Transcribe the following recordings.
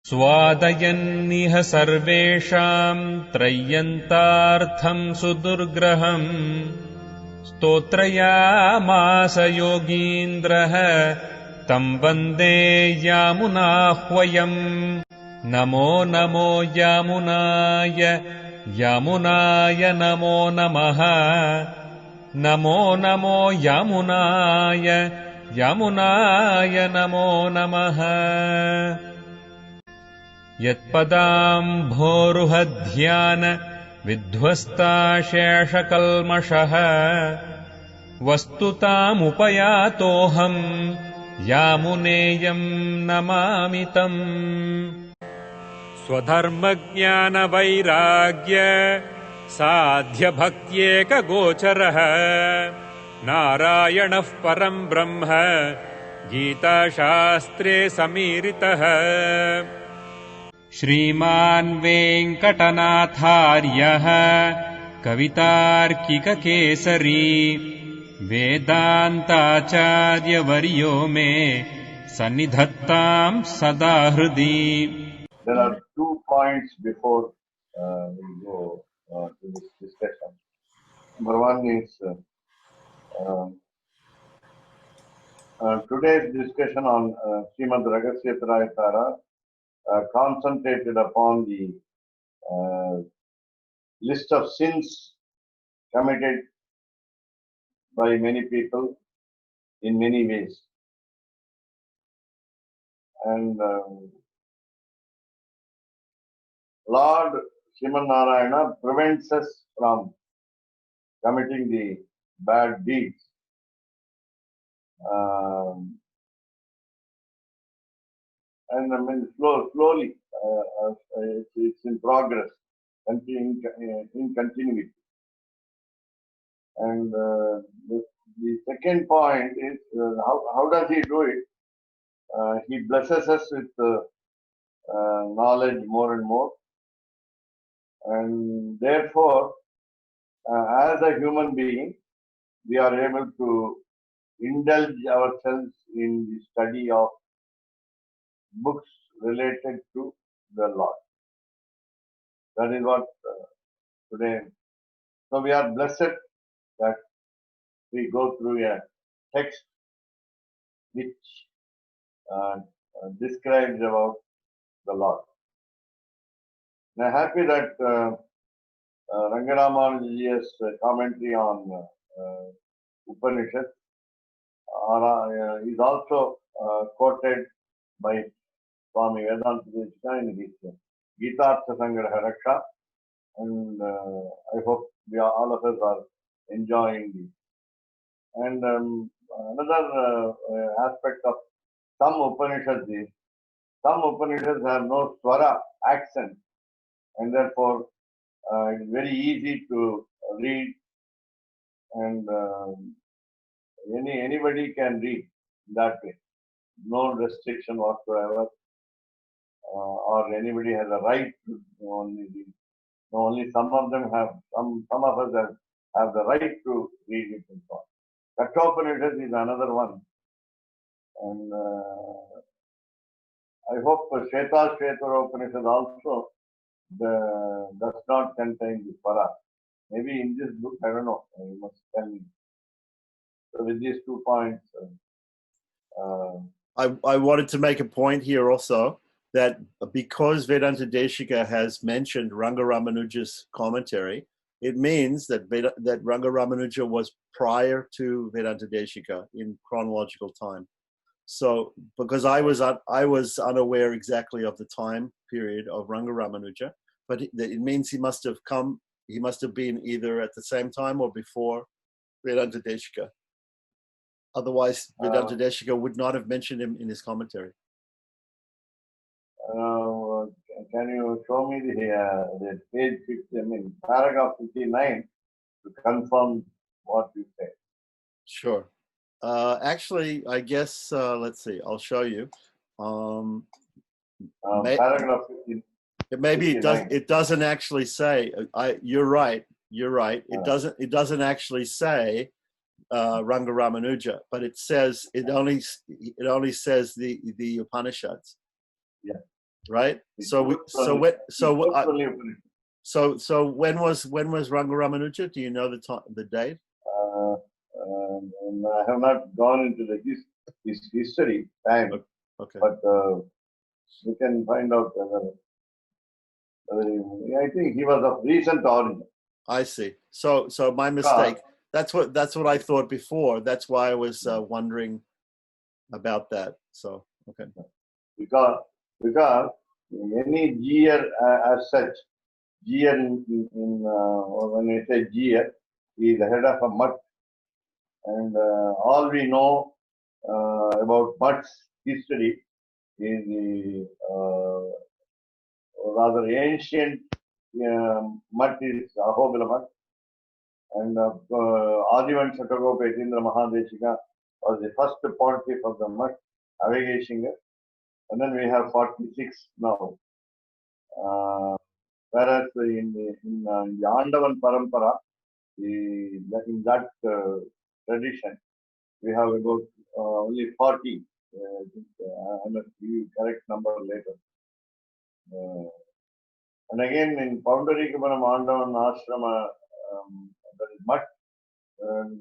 स्वादयन्निह सर्वेषाम् त्रय्यन्तार्थम् सुदुर्ग्रहम् स्तोत्रयामास योगीन्द्रः तम् वन्दे यामुनाह्वयम् नमो नमो यामुनाय यामुनाय नमो नमः नमो नमो यामुनाय यामुनाय नमो नमः यत्पदाम्भोरुहध्यान विध्वस्ताशेषकल्मषः वस्तुतामुपयातोऽहम् यामुनेयम् नमामि तम् स्वधर्मज्ञानवैराग्य साध्यभक्त्येकगोचरः नारायणः परम् ब्रह्म गीताशास्त्रे समीरितः श्रीमान् वेङ्कटनाथार्यः कवितार्किककेसरी वेदान्ताचार्यवर्यो मे सन्निधत्ताम् सदा हृदि. There are 2 points before we go to this discussion. Number one is today's discussion on Srimad Raghasyatrayatara concentrated upon the list of sins committed by many people in many ways. And Lord Sriman Narayana prevents us from committing the bad deeds. And I mean, slowly, it's in progress, in continuity. And the second point is how does he do it? He blesses us with knowledge more and more. And therefore, as a human being, we are able to indulge ourselves in the study of books related to the Lord. That is what today. So we are blessed that we go through a text which describes about the Lord. And I'm happy that Rangaramanuja's commentary on Upanishad is also quoted by Swami Vedanta Desika in his Gitartha Sangraha. And I hope all of us are enjoying this. And another aspect of some Upanishads is some Upanishads have no swara accent, and therefore it's very easy to read, and anybody can read that way, no restriction whatsoever, or anybody has a right to only read. No, only some of them have, some of us have the right to read it and so on. Kathopanishad is another one, and I hope Shvetashvetaropanishad also does not contain the para. Maybe in this book, I don't know, you must tell me. So with these 2 points, I wanted to make a point here also, that because Vedanta Desika has mentioned Ranga Ramanuja's commentary, it means that Ranga Ramanuja was prior to Vedanta Desika in chronological time. So, because I was unaware exactly of the time period of Ranga Ramanuja, but it means he must have been either at the same time or before Vedanta Desika. Otherwise, Vedanta Desika would not have mentioned him in his commentary. Can you show me the page 50, paragraph 59 to confirm what you said? Sure. Actually, I guess, let's see, I'll show you. Paragraph 50. Maybe it doesn't actually say, you're right. It doesn't actually say Ranga Ramanuja, but it says, it only says the Upanishads. Yeah. right? So when was Rangaramanuja? Do you know the date? And I have not gone into his history time, Okay. but we can find out whether I think he was of recent origin. I see. So my mistake. That's what I thought before. That's why I was wondering about that. So okay. Because any gear as such, gear or when we say gear, he is the head of a mutt, and all we know about mutt's history is the rather ancient mutt is Ahobila mutt, and Adivan Satagopa Yatindra Mahadeshika was the first pontiff of the mutt, Avegeshinga, and then we have 46 now. Whereas in the Andavan Parampara, in that tradition, we have about only 40. I must give you correct number later. And again, in Paundarikapuram Andavan Ashrama, that is much,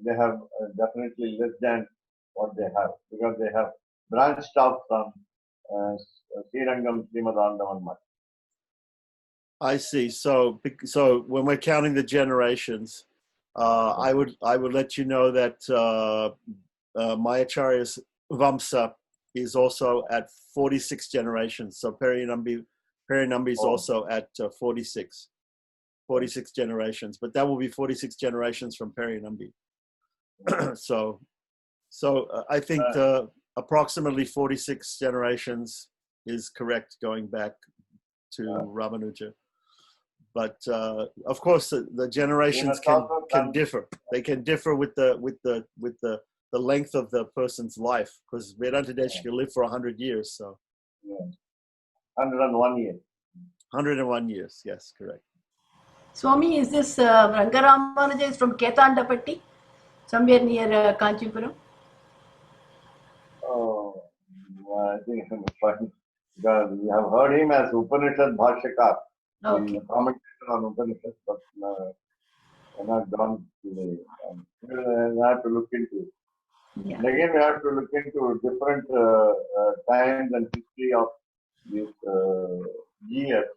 they have definitely less than what they have, because they have branched off from Srirangam Srimad Andavan much. I see. So when we're counting the generations, I would let you know that Mayacharya's Vamsa is also at 46 generations. So Perinambi is also at 46 generations, but that will be 46 generations from Perinambi. so I think approximately 46 generations is correct, going back to Ramanuja. But of course, the generations can differ. They can differ with the length of the person's life, because Vedanta Deshika lived for 100 years. So 101 years. 101 years, yes, correct. Swami, is this Rangaramanuja is from Ketandapatti, somewhere near Kanchipuram? Oh, I think I'm fine. Because we have heard him as Upanishad Bhashyakar in commentation on Upanishad, but I'm not gone to the. I have to look into it. Yeah. And again, we have to look into different times and history of these years.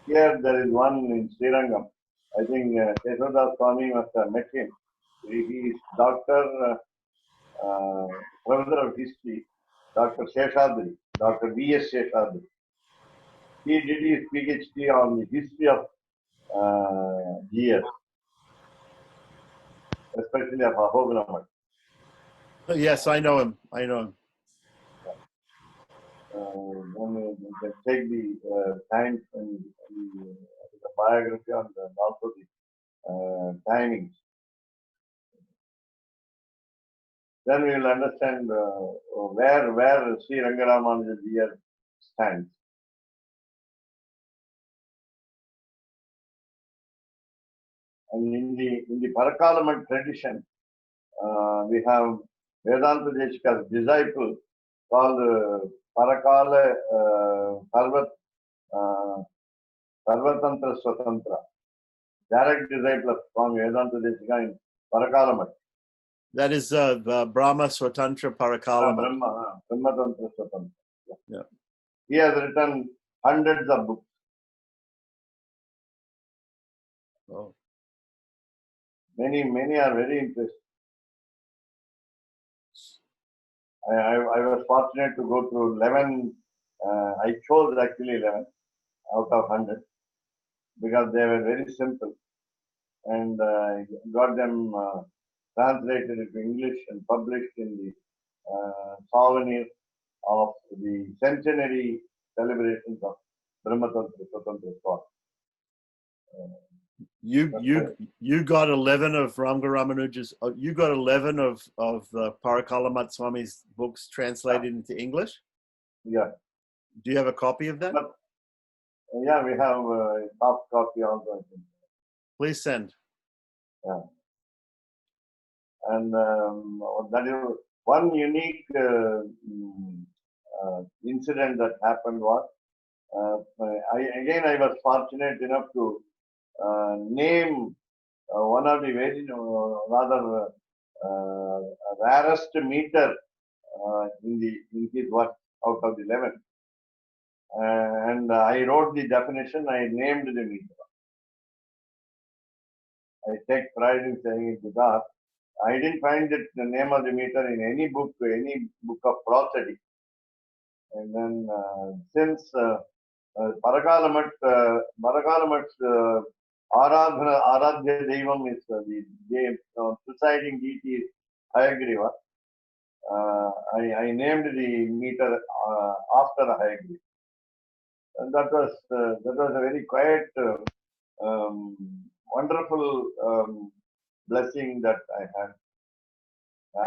Here there is one in Srirangam. I think Kesavdas Swami must have met him. He is Doctor, Professor of History, Dr. Sheshadri, Dr. V.S. Sheshadri. He did his PhD on the history of GS, especially of Ahogramad. Yes, I know him. Then we can take the times and the biography and also the timings. Then we will understand where Sri Rangaramanuja here stands. And in the Parakalamat tradition, we have Vedanta Deshika's disciple called Parakala Sarvatantra Swatantra, direct disciple of Swami Vedanta Deshika in Parakalamat. That is the Brahma Swatantra Parakalamat. Brahma Tantra Swatantra. Yeah. He has written hundreds of books. Oh. Many are very interesting. I was fortunate to go through 11. I chose actually 11 out of 100 because they were very simple, and got them translated into English and published in the souvenir of the centenary celebrations of Brahmatantra Swatantra Swami. You got 11 of Rangaramanuja's. You got 11 of Parakalamat Swami's books translated into English. Yeah. Do you have a copy of that? Yeah, we have a soft copy also. Please send. Yeah. And that is one unique incident that happened was, I was fortunate enough to name one of the very rather rarest meter in his work out of the 11. And I wrote the definition, I named the meter. I take pride in saying it because I didn't find the name of the meter in any book of prosody. And then since Parakalamat Aradhya Devam is the presiding deity is Hayagriva. I named the meter after Hayagriva. And that was a very quiet, wonderful blessing that I had.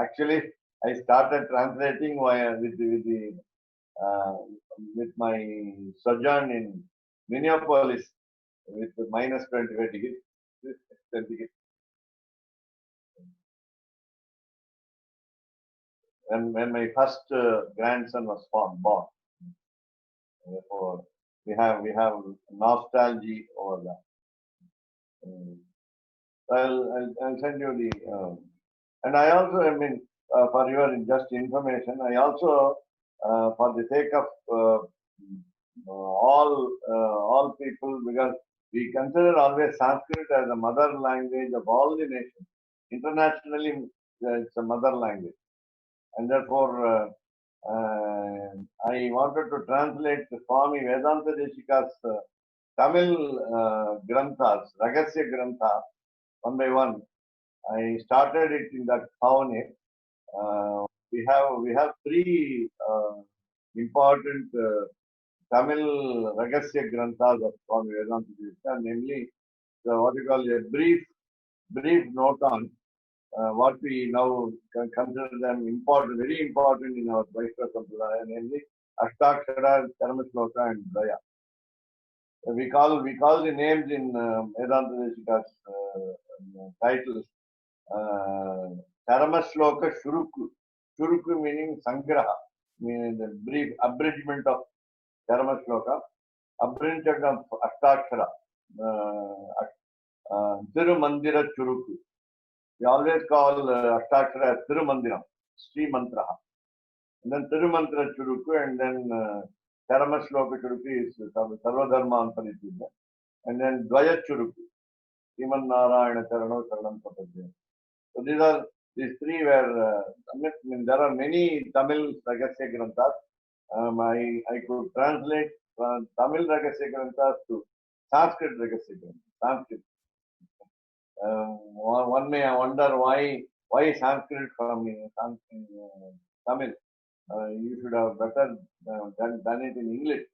Actually, I started translating with my sojourn in Minneapolis with minus 25 degrees. When my first grandson was born. Therefore, we have nostalgia over that. I'll send you the. And I also, I mean, for your just information, I also, for the sake of all people, because we consider always Sanskrit as the mother language of all the nations. Internationally, it's a mother language, and therefore, I wanted to translate Swami Vedanta Deshika's Tamil Granthas, Ragasya Grantha, one by one. I started it in that Bhavane. We have three important Tamil Ragasya Granthas of Swami Vedanta Deshika, namely what we call a brief note on what we now consider them important, very important in our Vaishnava Sampradaya, namely Ashtakshara, Charamashloka, and Daya. We call the names in Vedanta Deshika's titles Charamashloka Shuruku. Shuruku meaning Sangraha, meaning the brief abridgment of Charamashloka, abridgment of Ashtakshara, Tirumandira Churuku. We always call Ashtakshara as Tirumandiram, Sri Mantra. And then Tirumantra Churuku, and then Charamashloka Churuku is Sarvadharma Anparituja. And then Dvaya Churuku, Sriman Narayana Charano Saranam Sapajya. So these three were, I mean, there are many Tamil Ragasya Granthas. I could translate Tamil Ragasya Granthas to Sanskrit Ragasya Granthas. Sanskrit. One may wonder why Sanskrit from Tamil. You should have better done it in English.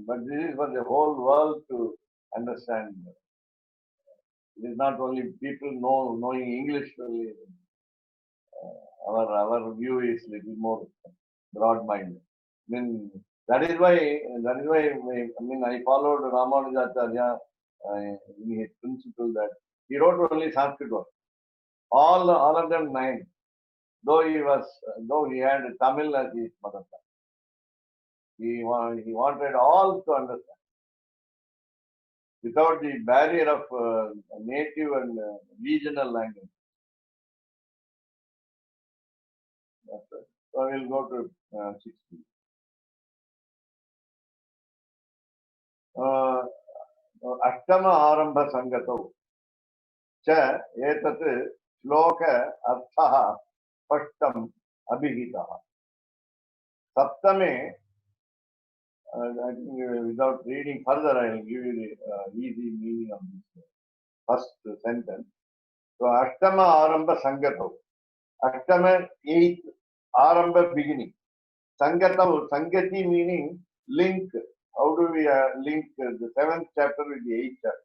But this is for the whole world to understand. It is not only people knowing English. Our view is little more broad-minded. I mean, that is why I followed Ramanujacharya in his principle that he wrote only Sanskrit works. All of them 9. Though he had Tamil as his mother tongue. He wanted all to understand. Without the barrier of native and regional language. So we'll go to 60. Ashtama Arambha Sangato Cha Etat Shloka Arthaha Pashtam Abhihitaha. Saptame, I think without reading further, I will give you the easy meaning of this first sentence. So, Ashtama Arambha Sangato. Ashtama, 8th, Arambha, beginning. Sangato, Sangati meaning link. How do we link the 7th chapter with the 8th chapter?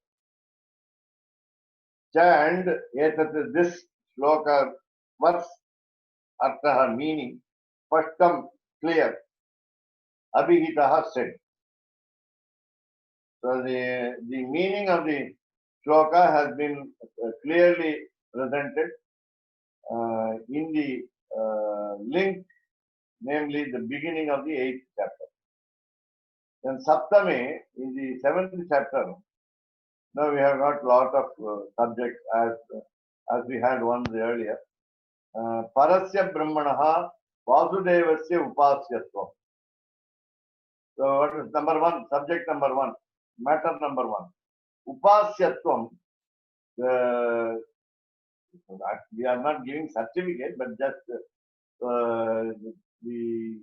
Cha and etat, this shloka, verse, arthaha, meaning, pashtam, clear. Abhihitaha, said. So the meaning of the shloka has been clearly presented in the link namely the beginning of the 8th chapter. Then Saptami, in the 7th chapter, now we have got lot of subjects as we had ones earlier. Parasya Brahmanaha Vasudevasya Upasyatvam. So what is number one? Subject number one, matter number one. Upasyatvam. We are not giving certificate, but just the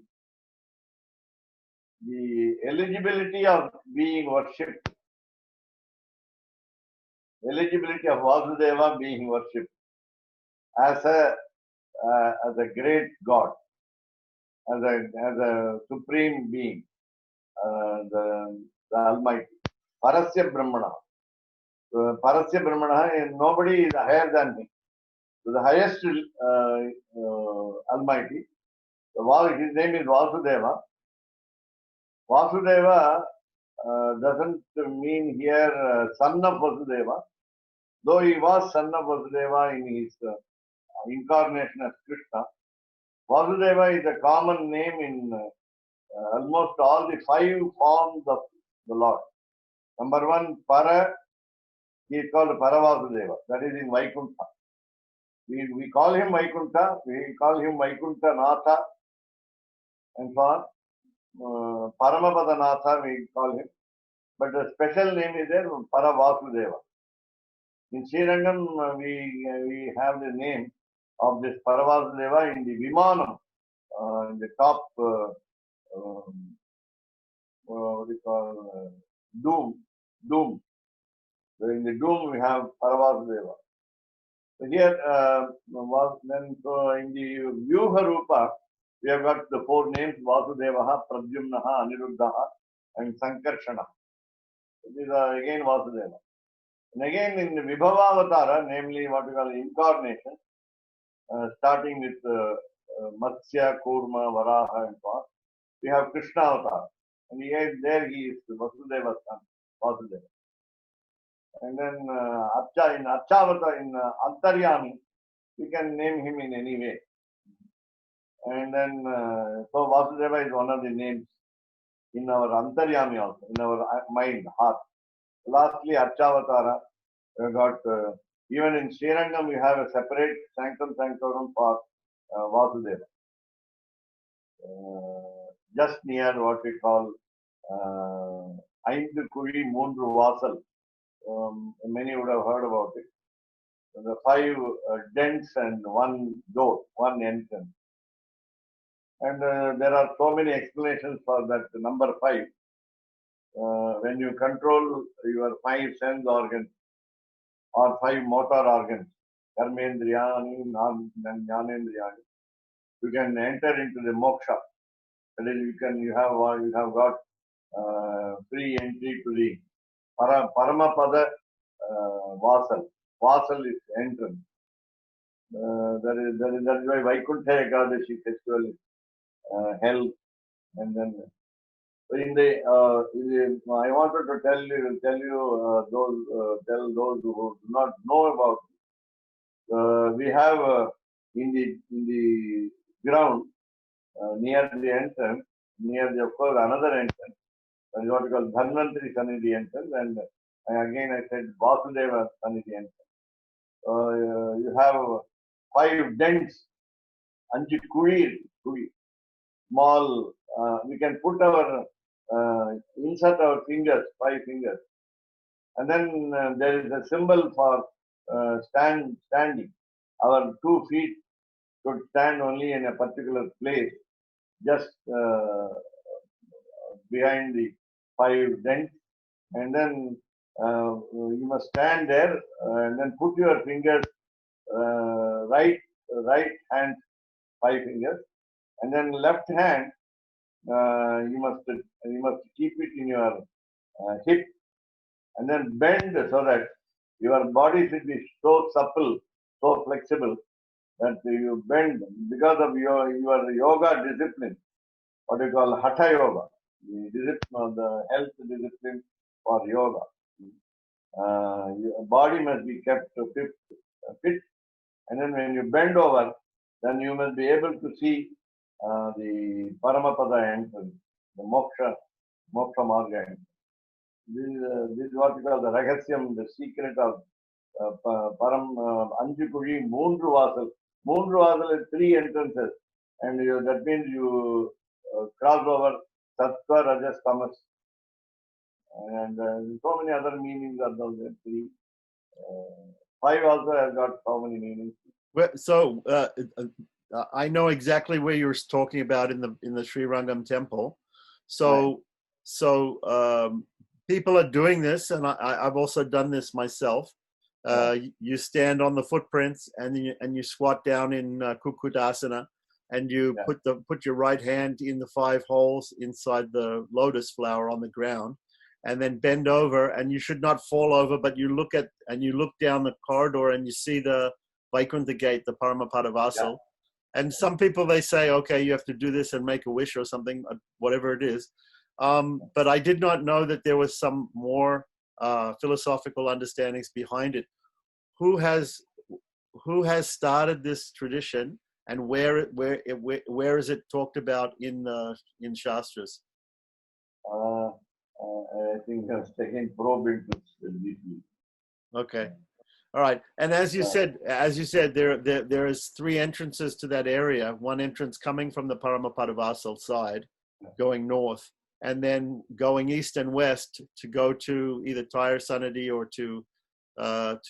eligibility of being worshipped. Eligibility of Vasudeva being worshipped as a great God, as a supreme being, the Almighty. Parasya Brahmana. Parasya Brahmana, and nobody is higher than him. So the highest Almighty. His name is Vasudeva. Vasudeva doesn't mean here son of Vasudeva, though he was son of Vasudeva in his incarnation as Krishna. Vasudeva is a common name in almost all the 5 forms of the Lord. Number one, Para, he is called Paravasudeva. That is in Vaikuntha. We call him Vaikuntha, we call him Vaikuntha Natha, and so on. Paramapada Natha we call him. But the special name is there, Paravasudeva. In Srirangam, we have the name of this Paravasudeva in the Vimanam, in the top, what do you call, Doom. So in the Doom we have Paravasudeva. So here, then in the Vyuha Rupa, we have got the 4 names, Vasudevaha, Pradyumnaha, Aniruddhaha, and Sankarshana. These are again Vasudeva. And again in the Vibhavavatara, namely what we call incarnation, starting with Matsya, Kurma, Varaha, and so on, we have Krishna Avatar. And there he is Vasudeva's son, Vasudeva. And then in Archavata, in Antaryami, we can name him in any way. And then, so Vasudeva is one of the names in our Antaryami also, in our mind, heart. Lastly, Archavatara, we have got, even in Srirangam, we have a separate Sanctum Sanctorum for Vasudeva. Just near what we call Aindu Kuri Moondru Vasal. Many would have heard about it. The 5 dents and 1 door, 1 entrance. And there are so many explanations for that number 5. When you control your 5 sense organs or 5 motor organs, Karmendriyani, Jnanendriyani, you can enter into the moksha. That is, you have got free entry to the Paramapada Vasal. Vasal is entrance. That is why Vaikuntha Ekadashi festival is held. And then in the I wanted to tell those who do not know about it. We have in the ground near the entrance, of course another entrance. That is what we call Dhanvantari Sanidhi entrance, and again I said Vasudeva Sanidhi entrance. You have 5 dents, Anju Kuri, small. We can put our insert our fingers, 5 fingers, and then there is a symbol for standing. Our 2 feet should stand only in a particular place, just behind the 5 dents, and then you must stand there and then put your fingers, right hand 5 fingers, and then left hand you must keep it in your hip, and then bend so that your body should be so supple, so flexible that you bend because of your yoga discipline, what you call Hatha Yoga, the discipline of the health discipline for yoga. Your body must be kept fit, and then when you bend over, then you must be able to see the Paramapada entrance, the Moksha Marga entrance. This is what we call the Rahasyam, the secret of Param Anjukuri, Moondru Vasal. Moondru Vasal is 3 entrances, and that means you cross over Sattva, Rajas, Tamas, and so many other meanings are those 3. 5 also has got so many meanings. Well, so I know exactly where you're talking about in the Sri Rangam temple. So people are doing this, and I've also done this myself. You stand on the footprints, and you squat down in Kukudasana, and you put your right hand in the 5 holes inside the lotus flower on the ground, and then bend over, and you should not fall over, but you look down the corridor, and you see the Vaikuntha gate, the Paramapada Vasal. And some people, they say, okay, you have to do this and make a wish or something, whatever it is. But I did not know that there was some more philosophical understandings behind it. Who has started this tradition, and where is it talked about in Shastras? I think that's taking probe into deeply. Okay. All right. And as you said, there is 3 entrances to that area. One entrance coming from the Paramapada Vasal side, going north, and then going east and west to go to either Tyre Sanadi or to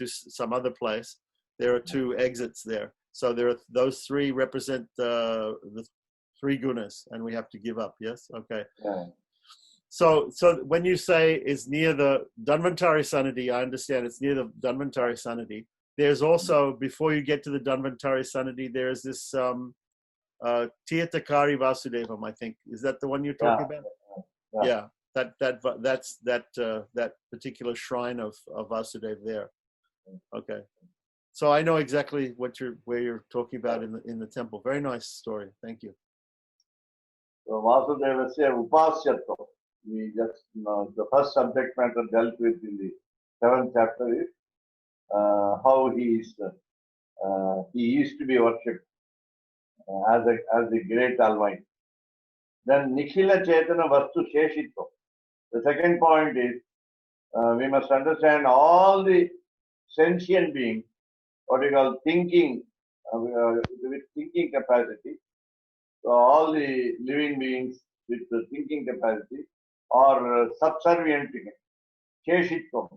some other place. There are 2 exits there. So those 3 represent the 3 gunas, and we have to give up. Yes. Okay. Yeah. So when you say it's near the Dhanvantari Sanadi, I understand it's near the Dhanvantari Sanadi. There's also, before you get to the Dhanvantari Sanadi, there's this Tirthakari Vasudevam, I think. Is that the one you're talking about? Yeah. That's that particular shrine of Vasudeva there. Okay. So I know exactly where you're talking about in the temple. Very nice story. Thank you. So Vasudevasya Upasyatva. We just, the first subject matter dealt with in the 7th chapter is how he used to be worshipped as the great Almighty. Then Nikhila Chaitana Vastu Sheshitva. The second point is we must understand all the sentient beings, what we call thinking, with thinking capacity. So all the living beings with the thinking capacity are subservient to him. Sheshitvam.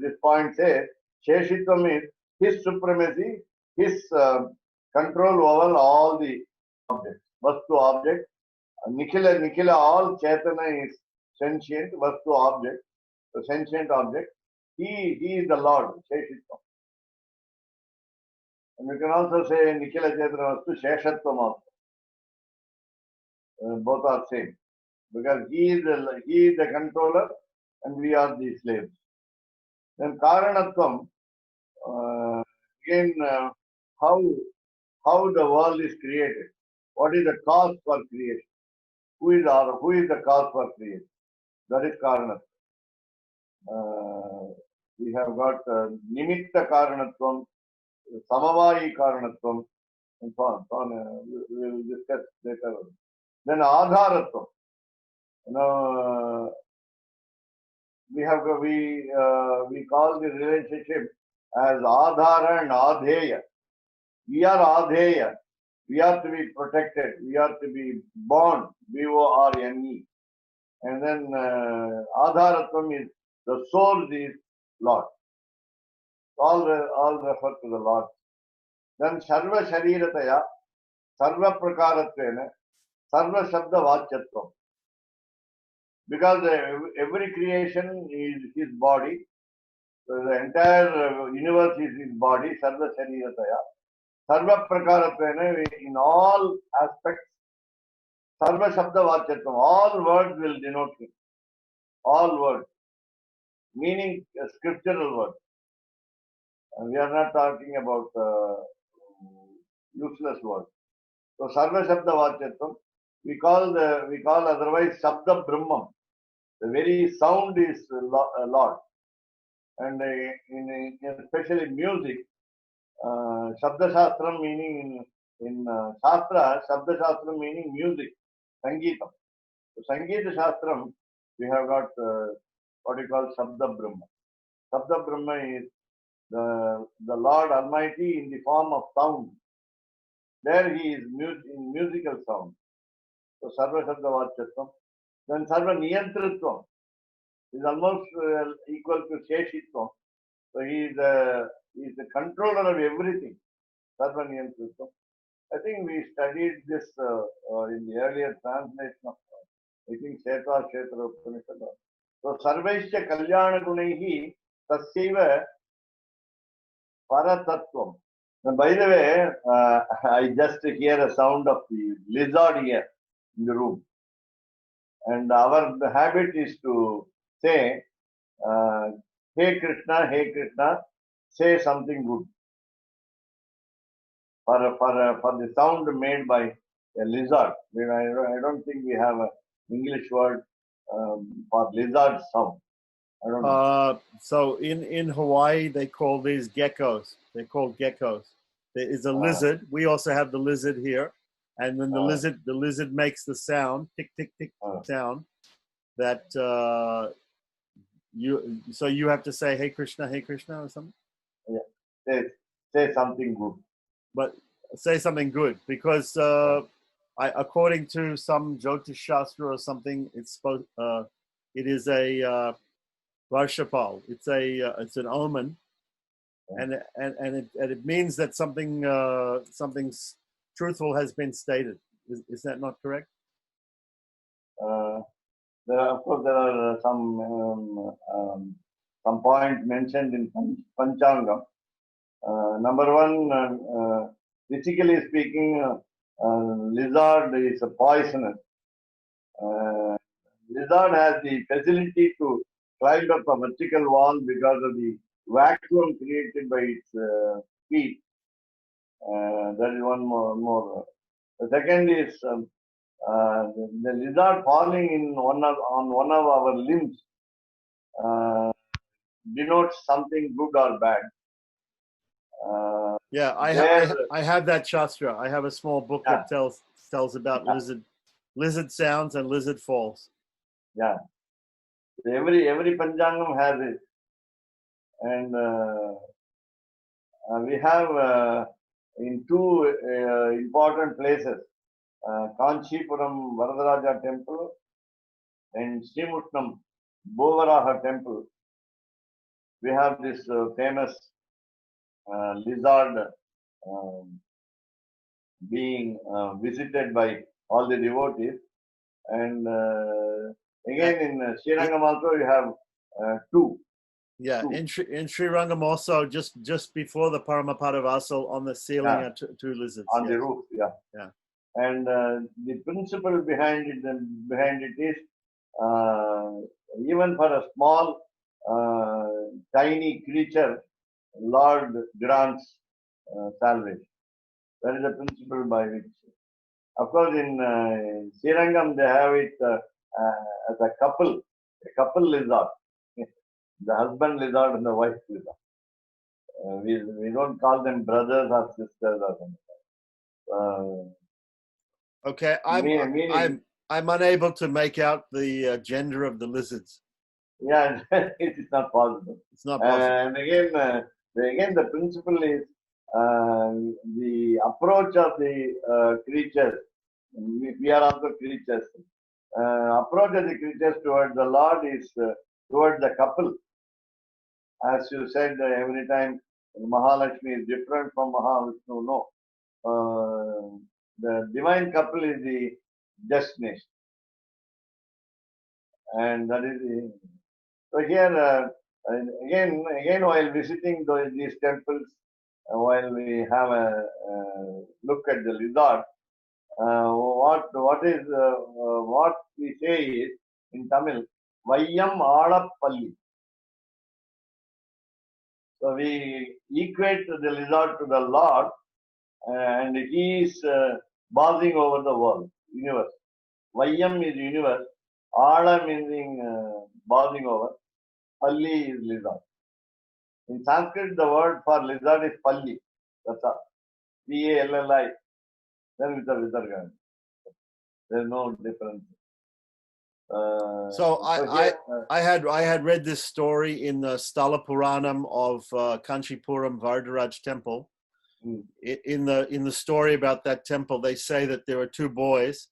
This point says Sheshitvam is his supremacy, his control over all the objects. Vastu object. Nikhila, all Chaitana is sentient, Vastu object, the sentient object. He is the Lord, Sheshitvam. And you can also say Nikhila Chaitana Vastu Sheshatvam also. Both are same. Because he is the controller and we are the slaves. Then Karanatvam, again, how the world is created. What is the cause for creation? Who is the cause for creation? That is Karanatvam. We have got Nimitta Karanatvam, Samavayi Karanatvam, and so on. We will discuss later. Then Adharatvam. We call the relationship as Adhara and Adheya. We are Adheya. We are to be protected. We are to be born. B-O-R-N-E. And then Adharatvam is the soul is Lord. All refer to the Lord. Then Sarva Sharirataya, Sarva Prakaratvena, Sarva Shabda Vachyatvam. Because every creation is his body, so the entire universe is his body, Sarva Sharirataya. Sarva Prakaratvena, in all aspects, Sarva Shabda Vachyatvam, all words will denote him. All words. Meaning scriptural words. And we are not talking about useless words. So Sarva Shabda Vachyatvam, we call otherwise Shabda Brahman. The very sound is Lord. And especially music, Shabda Shastram meaning in Shastra, Shabda Shastram meaning music, Sangeetam. So Sangeeta Shastram, we have got what you call Shabda Brahma. Shabda Brahma is the Lord Almighty in the form of sound. There he is in musical sound. So Sarva Shabda Vachyatvam. Then Sarva Niyantritvam is almost equal to Sheshitvam. So he is the controller of everything. Sarva Niyantritvam. I think we studied this in the earlier translation of, I think, Shetra Upanishad. So Sarvaisya Kalyana Gunaihi Tasyaiva Paratattvam. And by the way, I just hear a sound of the lizard here in the room. And our habit is to say, Hey Krishna, say something good. For the sound made by a lizard. I don't think we have an English word for lizard sound. I don't know. So in Hawaii, they call these geckos. They're called geckos. There is a lizard. We also have the lizard here. And when the lizard makes the sound, tick, tick, tick sound, that you have to say, Hey Krishna, or something? Yeah. Say something good. But say something good, because according to some Jyotish Shastra or something, it's supposed it is a Varshapal. It's an omen, and it means that something truthful has been stated. Is that not correct? Of course, there are some points mentioned in Panchangam. Number one, physically speaking, lizard is a poisonous. Lizard has the facility to climb up a vertical wall because of the vacuum created by its feet. That is one more. The second is the lizard falling on one of our limbs denotes something good or bad. Yeah, I have that Shastra. I have a small book that tells about lizard sounds and lizard falls. Yeah. Every Panchangam has it. And we have in two important places, Kanchipuram Varadaraja temple and Srimutnam Bovaraha temple. We have this famous lizard being visited by all the devotees. And again in Srirangam also you have two. Yeah, in Sri Rangam also, just before the Paramapada Vasal, on the ceiling are two lizards. On the roof, yeah. And the principle behind it is even for a small, tiny creature, Lord grants salvation. That is the principle by which, of course, in Srirangam they have it as a couple lizard. The husband lizard and the wife lizard. We don't call them brothers or sisters or something. Okay, I'm unable to make out the gender of the lizards. Yeah, it is not possible. It's not possible. And again, the principle is the approach of the creatures. We are also creatures. Approach of the creatures towards the Lord is towards the couple. As you said, every time Mahalakshmi is different from Mahavishnu. No. The divine couple is the destination. And that is the. So here, again, while visiting these temples, while we have a look at the lizard, what we say is in Tamil, Vayyam Aalappalli. So we equate the lizard to the Lord, and he is bossing over the world, universe. Vayyam is universe, Aala meaning bossing over, Palli is lizard. In Sanskrit, the word for lizard is palli. That's all. P-A-L-L-I. Then with the visarga. There's no difference. So Here, I had read this story in the Stala Puranam of Kanchipuram Varadaraj temple. In the story about that temple, they say that there were two boys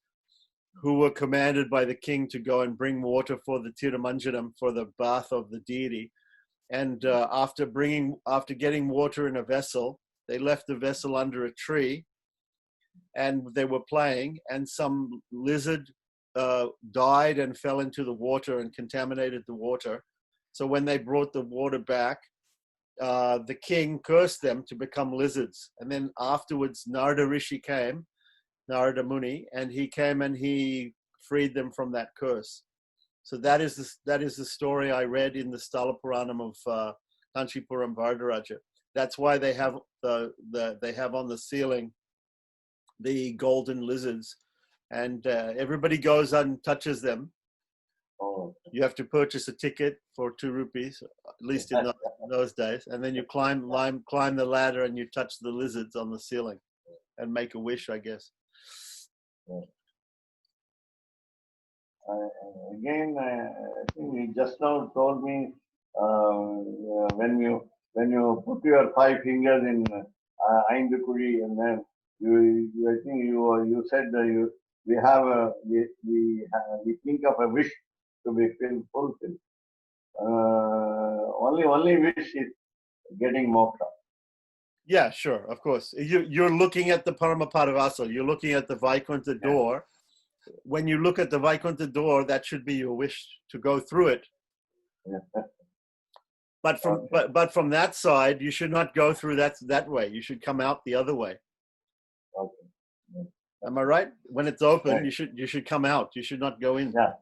who were commanded by the king to go and bring water for the Tiramanjanam, for the bath of the deity. And after getting water in a vessel, they left the vessel under a tree, and they were playing, and some lizard died and fell into the water and contaminated the water. So when they brought the water back, the king cursed them to become lizards. And then afterwards, Narada Rishi came, Narada Muni, and he came and he freed them from that curse. So that is the story I read in the Stala Puranam of Kanchipuram Varadaraja. That's why they have they have on the ceiling the golden lizards, and everybody goes and touches them. You have to purchase a ticket for 2 rupees, at least in those days, and then you climb the ladder and you touch the lizards on the ceiling and make a wish, I guess. Again, I think you just now told me when you put your 5 fingers in Aindukuri, and then I think you said that we think of a wish to be fulfilled. Only wish is getting moksha. Yeah, sure, of course. You're looking at the Paramapadavasa. You're looking at the Vaikuntha door. When you look at the Vaikuntha door, that should be your wish, to go through it. Yeah. But from that side, you should not go through that way. You should come out the other way. Okay. Yeah. Am I right? When it's open, Right. you should come out. You should not go in. Yeah.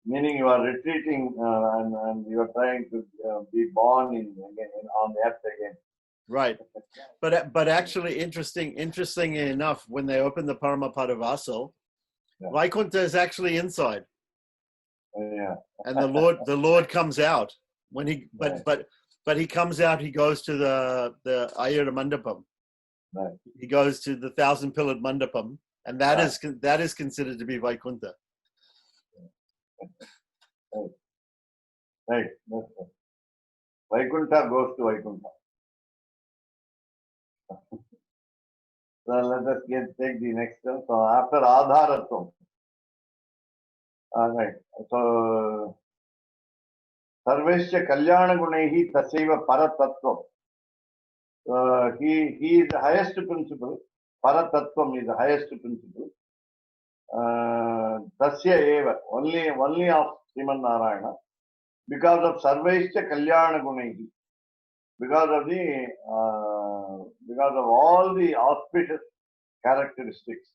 Meaning you are retreating and you are trying to be born on the earth again. Right. But actually, interestingly enough, when they open the Paramapadavasal, Vaikuntha is actually inside. Yeah. And the Lord comes out when he but he comes out. He goes to the Ayura Mandapam. Right. He goes to the 1,000-pillared Mandapam, and that is considered to be Vaikuntha. Right. Vaikuntha goes to Vaikuntha. So let us take the next one. So after Adharatvam. Right. So Sarvesya Kalyana Gunehi Taseva Paratattvam. He is the highest principle. Paratattvam is the highest principle. Tasya Eva, only of Sriman Narayana, because of Sarvesya Kalyana Gunehi, because of all the auspicious characteristics.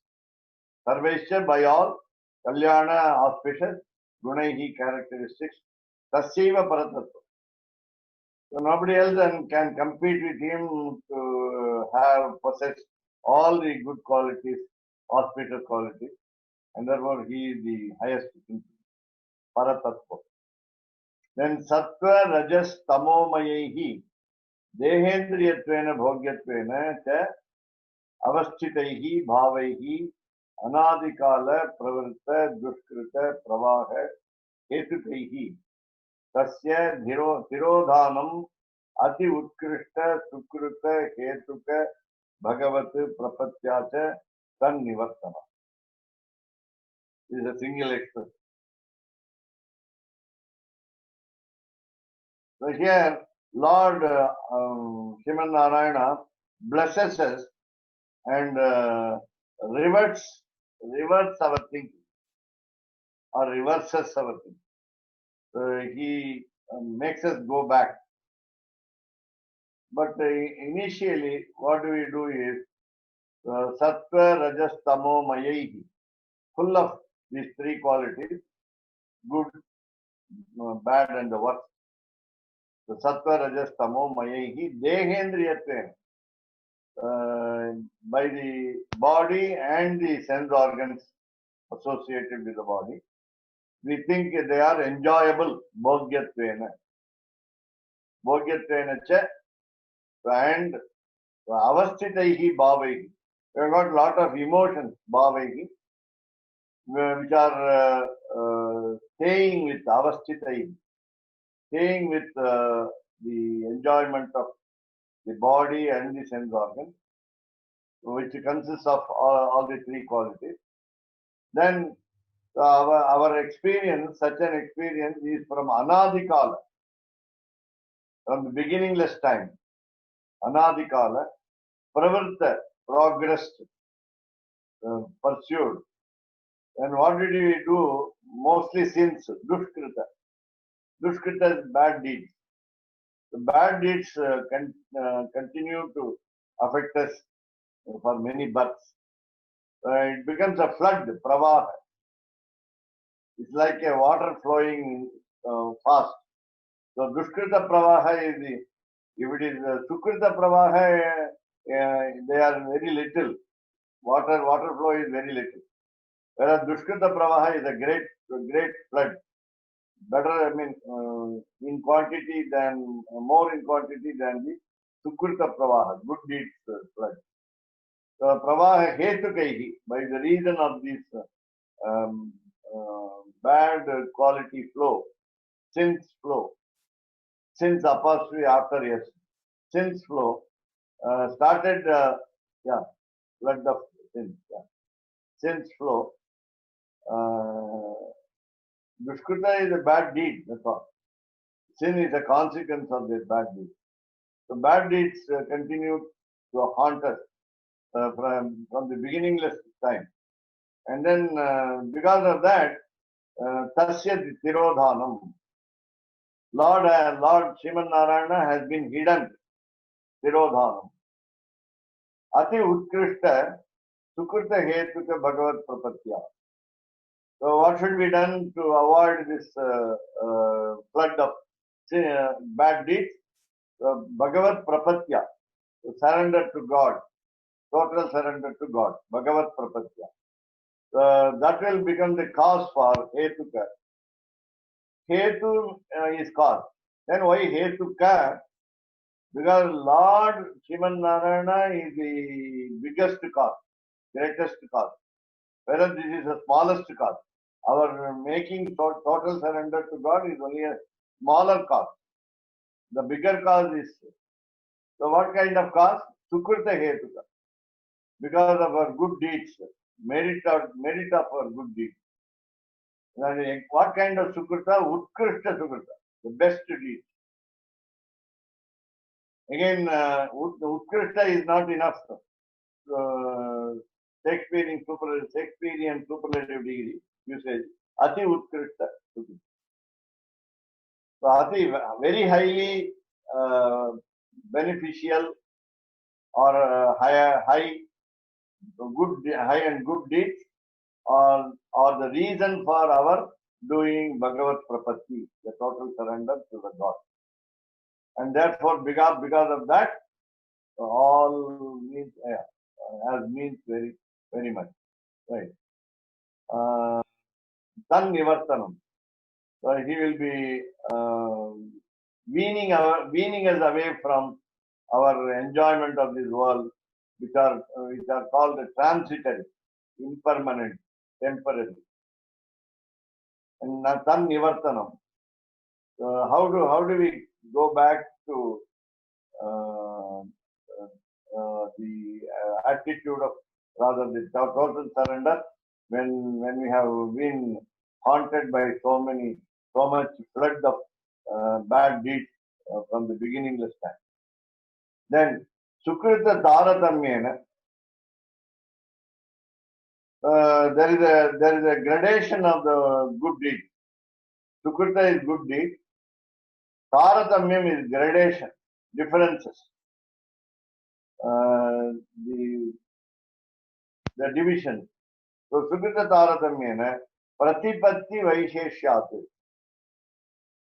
Sarvesya, by all, Kalyana, auspicious, Gunehi, characteristics, Tasyeva Paratattva. So nobody else can compete with him to possess all the good qualities, auspicious qualities, and therefore he is the highest principle. Paratattva. Then Sattva, Rajas, Tamomayehi, Dehendriyatvena, Bhogyatvena, cha Avasthitaihi, Bhavaihi, Anadikala, Pravritta, Dushkrita, Pravaha, Hetukaihi, Tasya, Thirodhanam, Ati Utkrishta, Sukruta, Hetuka, Bhagavat, Prapatyacha, Tan Nivartana. This is a single expression. So here, Lord Sriman Narayana blesses us and reverts our thinking, or reverses our thinking. He makes us go back. But initially, what we do is Sattva, Rajas, Tamo, Mayahi, full of these 3 qualities, good, bad, and the worst. The Sattva, Rajas, Tamo, Mayahi, Dehendriyatvena, by the body and the sense organs associated with the body. We think they are enjoyable, Bhogyatvena. bhogyatena cha, and avastitaihi bhavaihi. We have got a lot of emotions, bhavaihi, which are staying with avastitaihi, staying with the enjoyment of the body and the sense organ, which consists of all the three qualities. Then our experience, such an experience is from anadikala, from the beginningless time. Anadikala, pravarta, progressed, pursued. And what did we do? Mostly sins, dushkrita. Dushkrita is bad deeds. The bad deeds continue to affect us for many births. It becomes a flood, pravaha. It's like a water flowing fast. So dushkrita pravaha is the, if it is sukrita pravaha, they are very little. Water flow is very little. Whereas dushkrita pravaha is a great flood. Better, I mean, in quantity than, more in quantity than the sukrita pravaha, good deeds flood. So pravaha hetukaihi, by the reason of this bad quality flow, sins flow, sins apostrophe after yes, sins flow, started, flood of sins, sins flow. Dushkrita is a bad deed, that's all. Sin is a consequence of this bad deed. So bad deeds continue to haunt us from the beginningless time. And then because of that, tasya tirodhanam. Lord Sriman Narayana has been hidden, tirodhanam. Ati utkrishta sukrita hetuka bhagavat prapatya. So what should be done to avoid this flood of bad deeds? Bhagavat prapatya, surrender to God, total surrender to God, Bhagavat prapatya. That will become the cause for hetuka. Hetu is cause. Then why hetuka? Because Lord Sriman Narayana is the biggest cause, greatest cause. Whereas this is the smallest cause. Our making total surrender to God is only a smaller cause. The bigger cause is, so what kind of cause? Sukrita hetuka. Because of our good deeds, merit of our good deeds. And what kind of sukrita? Utkrishta sukrita, the best deeds. Again, utkrishta is not enough. Shakespearean superlative degree usage. Ati utkrishta sukrita. So ati, very highly beneficial or high and good deeds or the reason for our doing Bhagavat Prapatti, the total surrender to the God. And therefore, because of that, all means means very, very much. Right. Tan Nivartanam. So he will be weaning us away from our enjoyment of this world, which are called transitory, impermanent, temporary. And Tan Nivartanam. How do we go back to the attitude of rather the total surrender when we have been haunted by so much flood of bad deeds from the beginningless time. Then Sukrita Taratamyena, there is a gradation of the good deeds. Sukrita is good deed. Taratamyam is gradation, differences. The division. So Sukrita Taratamyena, Pratipatti Vaisheshyatu.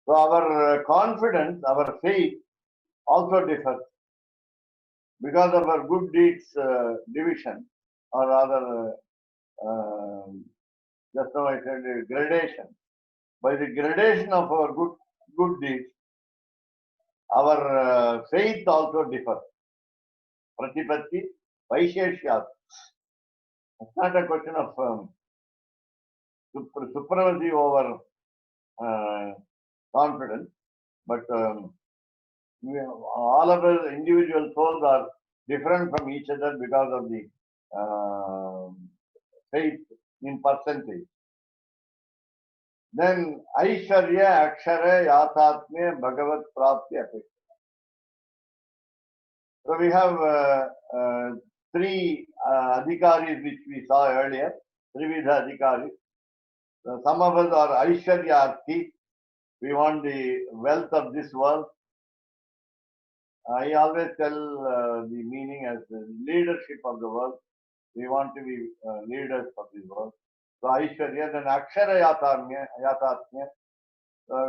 So our confidence, our faith also differs because of our good deeds division, or rather, just now I said gradation. By the gradation of our good deeds, our faith also differs. Pratipatti, Vaisheshyat. It's not a question of supremacy over confidence, but all of us individual souls are different from each other because of the faith in percentage. Then Aishwarya, Akshara, Yatatmya, Bhagavat Prapti, Apeksha. So we have three adhikaris which we saw earlier, Trividha adhikaris. So some of us are Aishwaryarthi. We want the wealth of this world. I always tell the meaning as the leadership of the world. We want to be leaders of this world. So Aishwarya, then Akshara Yatatmya.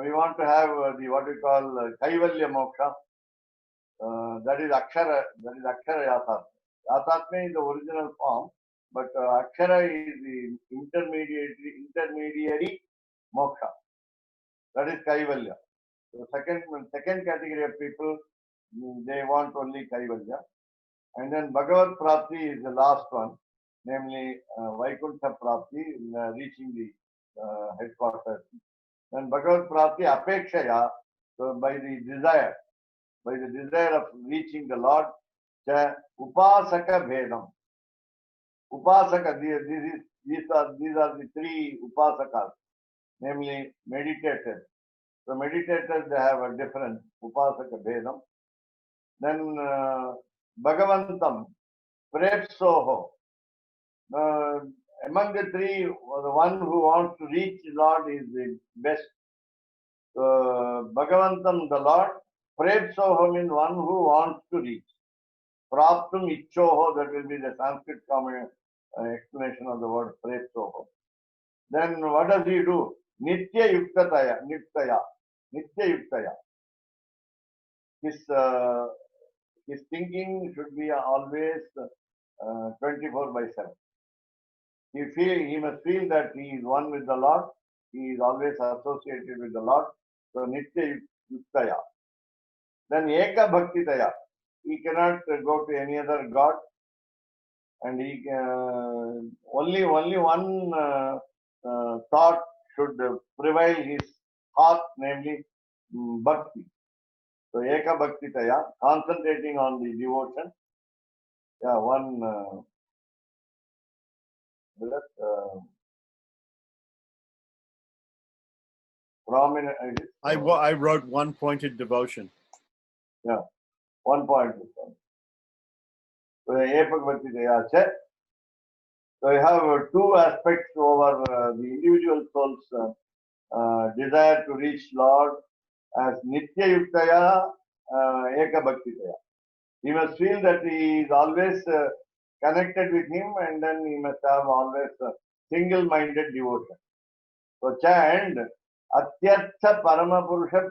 We want to have the what we call Kaivalya Moksha. That is Akshara Yatatmya. Yatatmya is the original form, but Akshara is the intermediary Moksha. That is Kaivalya. The second category of people, they want only Kaivalya. And then Bhagavat Prapti is the last one, namely Vaikuntha Prapti, reaching the headquarters. Then Bhagavat Prapti Apekshaya, so by the desire of reaching the Lord, Upasaka Bhedam. Upasaka, these are the three Upasakas, namely meditators. So meditators, they have a different Upasaka Bhedam. Then Bhagavantam, Prepsoho. Among the three, the one who wants to reach the Lord is the best. Bhagavantam, the Lord. Prepsoho means one who wants to reach. Praptum Ichoho, that will be the Sanskrit common explanation of the word Prepsoho. Then what does he do? Nitya Yuktaya. His thinking should be always 24/7. He must feel that he is one with the Lord. He is always associated with the Lord. So Nitya Yuktaya. Then Eka Bhaktitaya. He cannot go to any other god, and he only one thought should prevail his heart, namely bhakti. So Eka Bhaktitaya, concentrating on the devotion. Yeah, one prominent. I wrote one-pointed devotion. Yeah, 1 point. So Eka Bhaktitaya said. So you have two aspects over the individual soul's desire to reach Lord as Nitya Yuktaya, Eka Bhaktitaya. He must feel that he is always connected with him, and then he must have always single-minded devotion. So chant Atyartha Paramapurusha.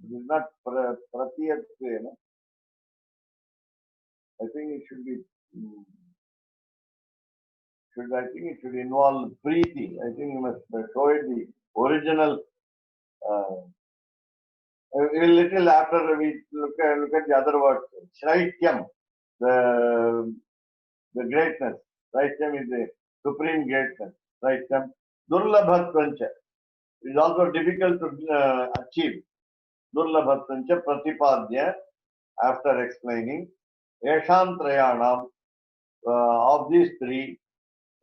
This is not Pratiyatva. I think it should be. I think it should involve Preeti. I think you must show it the original. A little after we look at the other words, Shraityam, the greatness. Shraityam is the supreme greatness. Shraityam. Durlabhatvancha is also difficult to achieve. Durlabhatvancha Pratipadya, after explaining. Yesham Trayanam, of these three,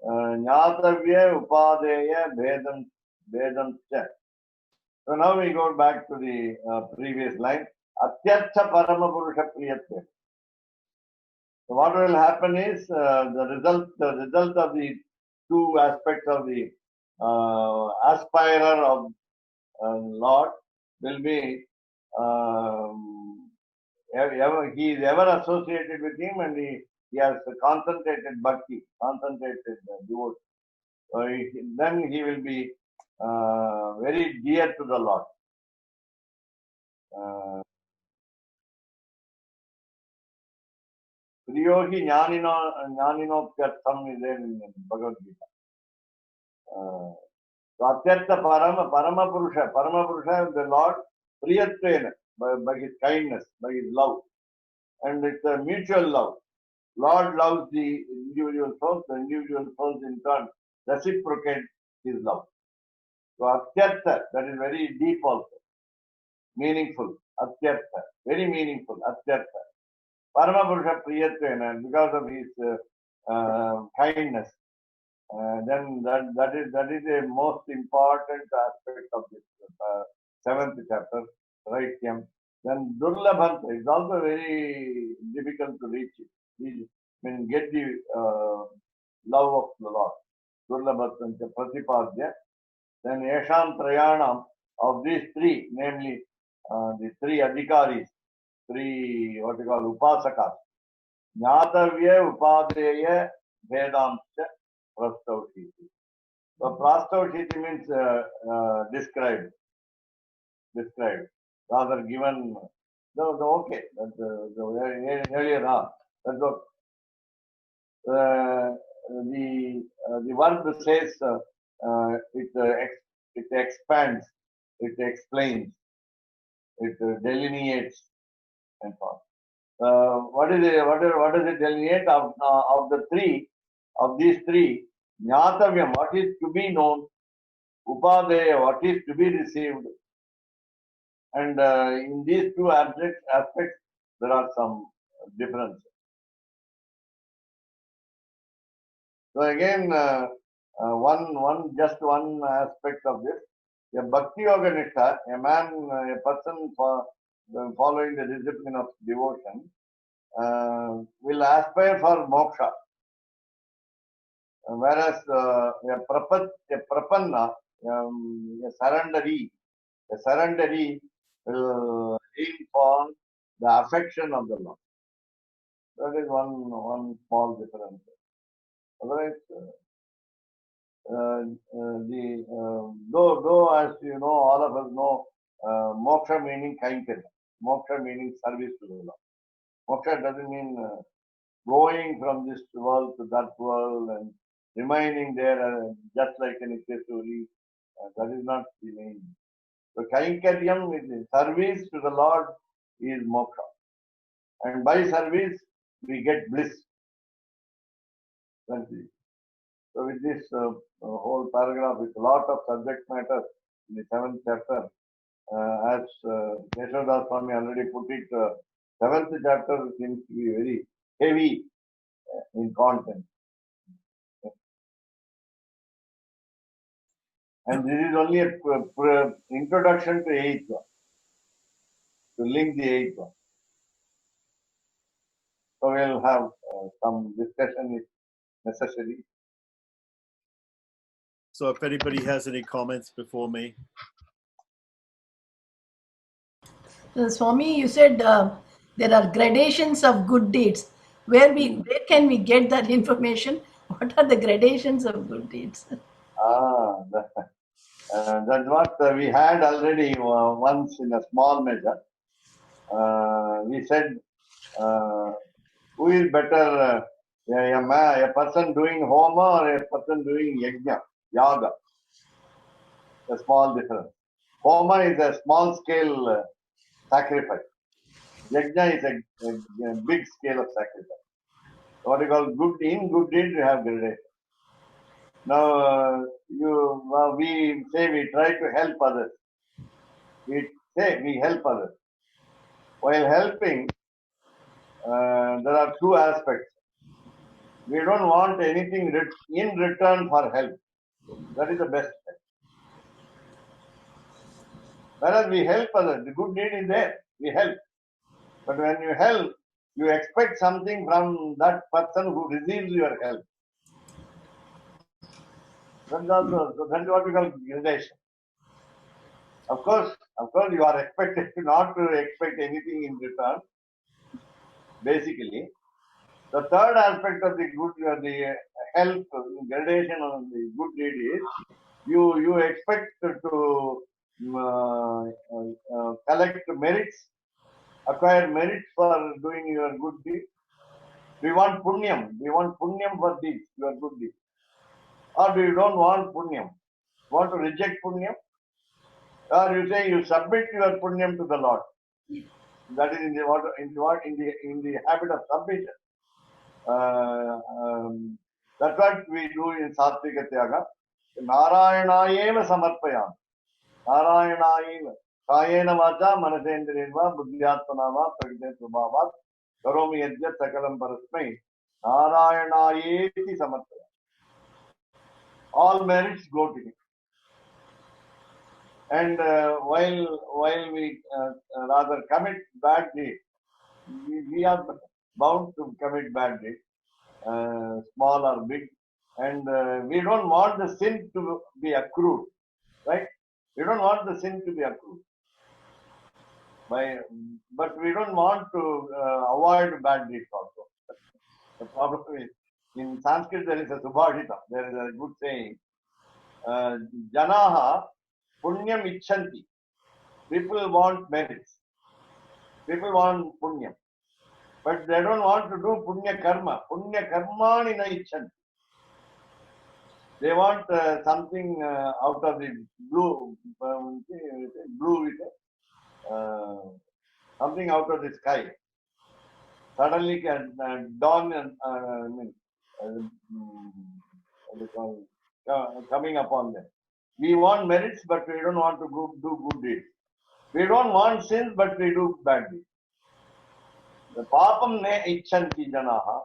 Nyatavya, Upadeya, Vedam cha. So now we go back to the previous line. Atyartha Paramapurusha Priyatva. So what will happen is the result of the two aspects of the aspirer of Lord will be he is ever associated with him, and he has concentrated bhakti, concentrated devotion. So then he will be very dear to the Lord. Priyohi Jnanino Pyartham is there in Bhagavad Gita. So Atyartha Parama Purusha, the Lord, Priyatvena, by his kindness, by his love. And it's a mutual love. Lord loves the individual souls, the individual souls in turn reciprocate his love. So Atyartha, that is very deep also, meaningful. Atyartha, very meaningful. Atyartha. Parama Purusha Priyatvena, because of his kindness. Then that is a most important aspect of this seventh chapter, right? Then Durlabhanta is also very difficult to reach it. Get the love of the Lord. Durlabhanta Pratipadya. Then Yesham Trayanam, of these three, namely the three adhikaris, three what you call upasakas, Jnatavya, Upadeya, Vedamcha, Prastavshiti. So Prastavshiti means described, rather given. Okay, that's earlier on. That's what the verb says. It expands, it explains, it delineates, and so on. What does it delineate of the three? Of these three, Jnatavyam, what is to be known, Upadeya, what is to be received, and in these two aspects, there are some differences. So again, just one aspect of this. A Bhakti Yoga Nishtha, a person following the discipline of devotion, will aspire for moksha. Whereas a prapanna, a surrenderee will aim for the affection of the Lord. That is one small difference. Otherwise, though as you know, all of us know, moksha meaning kainkari, moksha meaning service to the Lord. Moksha doesn't mean going from this world to that world and remaining there just like an Ikesuri. That is not the main. So Kainkaryam is service to the Lord is moksha. And by service we get bliss. So with this whole paragraph with a lot of subject matter in the 7th chapter, as Keshavdas Swami already put it, 7th chapter seems to be very heavy in content. And this is only a introduction to 8th one, to link the 8th one. So we'll have some discussion if necessary. So if anybody has any comments before me. Swami, you said there are gradations of good deeds. Where can we get that information? What are the gradations of good deeds? That's what we had already once in a small measure. We said, who is better, a person doing homa or a person doing yaga? A small difference. Homa is a small scale sacrifice. Yajna is a big scale of sacrifice. What you call good deed, you have gradation. Now, we say we try to help others. We say we help others. While helping, there are two aspects. We don't want anything in return for help. That is the best step. Whereas we help others, the good deed is there. We help. But when you help, you expect something from that person who receives your help. That's what we call gradation. Of course, you are expected not to expect anything in return. Basically, the third aspect of the help gradation of the good deed is you expect to collect merits, acquire merits for doing your good deed. We want punyam. We want punyam for deeds, your good deeds. Or we don't want punyam. Want to reject punyam? Or you say you submit your punyam to the Lord. That is in the habit of submission. That's what we do in Sattvika Tyaga. Narayanayeva samarpayam. Narayanayeva. Kayena vacha manasendriyeva buddhyatmanava prakite subhavat karomi yajya sakalam parasmai Narayanayeti samarpayam. All merits go to him. And while we rather commit bad deeds, we are bound to commit bad deeds, small or big, and we don't want the sin to be accrued, right? We don't want the sin to be accrued. But we don't want to avoid bad deeds also. The problem is, in Sanskrit there is a subhadita, there is a good saying, Janaha punyam icchanti. People want merits. People want punyam. But they don't want to do punya karma. Punya karmani na icchanti. They want something out of the blue, something out of the sky. Suddenly can dawn and coming upon them. We want merits, but we don't want to do good deeds. We don't want sins, but we do bad deeds. The papam ne icchanti janaha.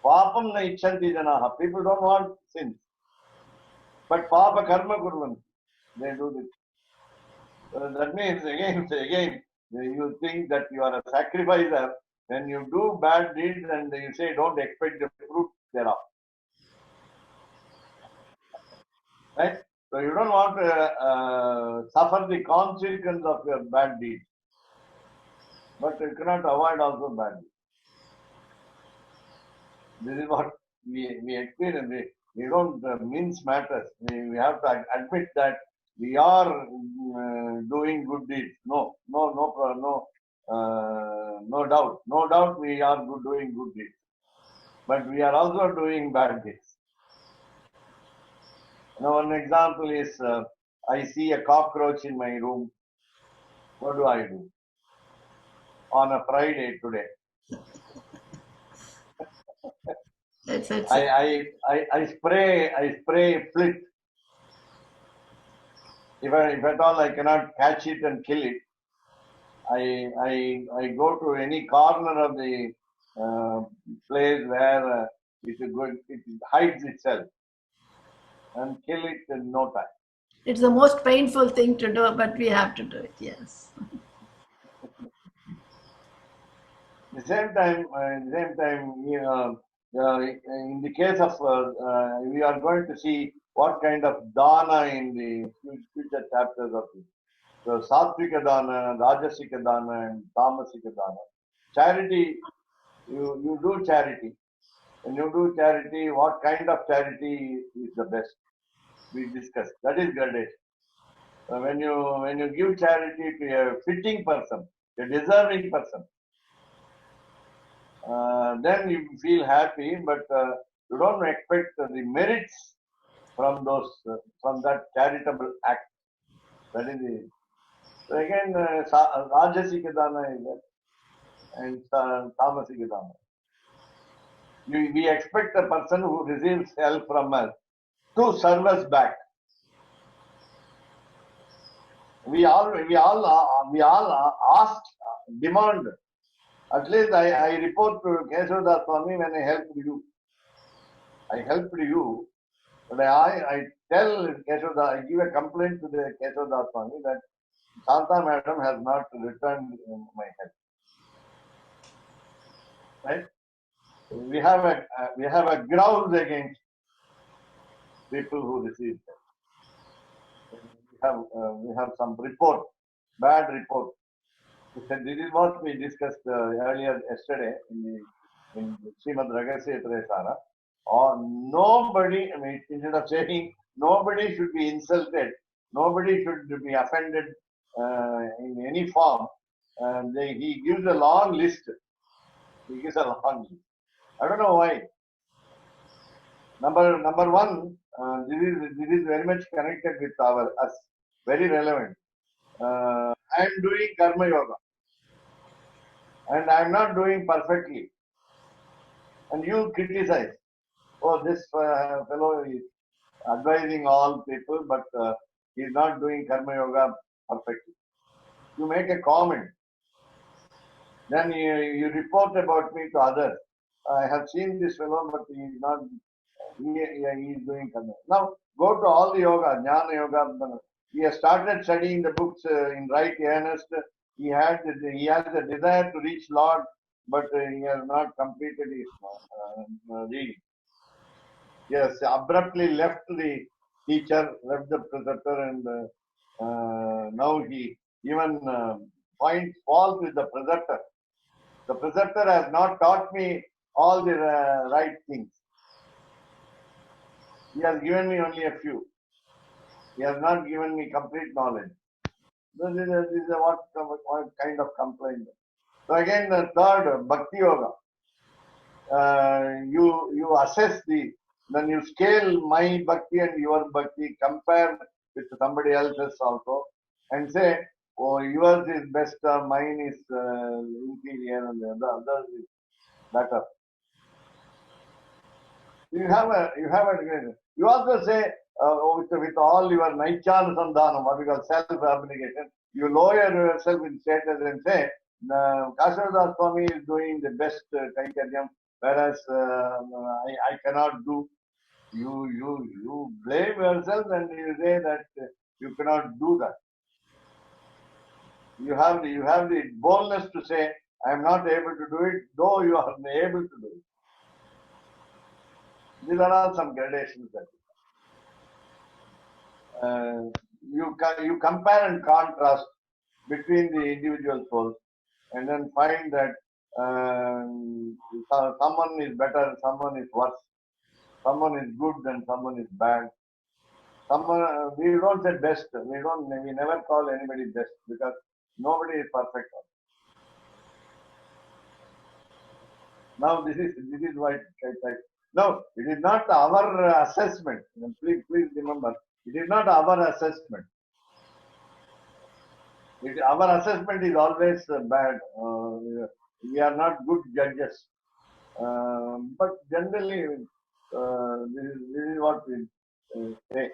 Papam ne icchanti janaha. People don't want sins. But papa karma kurvanti. They do this. That means again, you think that you are a sacrificer. When you do bad deeds and you say don't expect the fruit thereof. Right? So you don't want to suffer the consequence of your bad deeds. But you cannot avoid also bad deeds. This is what we experience. We don't mince matters. We have to admit that we are doing good deeds. No doubt. No doubt we are doing good deeds. But we are also doing bad deeds. Now, one example is I see a cockroach in my room. What do I do? On a Friday today. I spray flit. If at all I cannot catch it and kill it, I go to any corner of the place where it hides itself and kill it in no time. It's the most painful thing to do, but we have to do it. Yes. At the same time, in the case of we are going to see what kind of dana in the future chapters of this. So Sattvika dana, Rajasika dana, and Tamasika dana. Charity, you do charity. When you do charity, what kind of charity is the best? We discussed. That is gradation. So when you give charity to a fitting person, a deserving person, then you feel happy, but you don't expect the merits from from that charitable act. That is it. So again, Rajasika dana is that, and Tamasika dana. We expect a person who receives help from us to serve us back. We all ask, demand. At least I report to Keshavdas Swami when I helped you. I helped you, but I tell Keshavdas, I give a complaint to the Keshavdas Swami that Shanta Madam has not returned my help. Right? We have a grouse against people who receive help. We have some report, bad report. This is what we discussed earlier yesterday in Srimad Ragasya Tresara. Or nobody, I mean, instead of saying nobody should be insulted, nobody should be offended in any form. He gives a long list. He gives a long list. I don't know why. Number one, this is very much connected with us, very relevant. I am doing karma yoga, and I am not doing perfectly, and you criticize. Oh, this fellow is advising all people, but he is not doing karma yoga perfectly. You make a comment, then you report about me to others. I have seen this fellow, but he is not. He is doing karma. Now go to all the yoga, jnana yoga. He has started studying the books in right earnest. He has a desire to reach Lord, but he has not completed his reading. He has abruptly left the teacher, left the preceptor, and now he even finds fault with the preceptor. The preceptor has not taught me all the right things. He has given me only a few. He has not given me complete knowledge. This is what kind of complaint. So again, the third, Bhakti Yoga. You assess then you scale my Bhakti and your Bhakti, compare with somebody else's also, and say, oh, yours is best, mine is inferior, and the others is better. You also say with all your Naichan Sandhanam, what we call self-abnegation, you lower yourself in status and say, Kashavdas Swami is doing the best Kaikaryam, whereas I cannot do. You blame yourself and you say that you cannot do that. You have the boldness to say, I am not able to do it, though you are able to do it. These are all some gradations that you compare and contrast between the individual souls, and then find that someone is better, someone is worse, someone is good and someone is bad. Someone we don't say best. We never call anybody best because nobody is perfect. Now this is why no, it is not our assessment. Please remember, it is not our assessment. Our assessment is always bad. We are not good judges. But generally, this is what we say.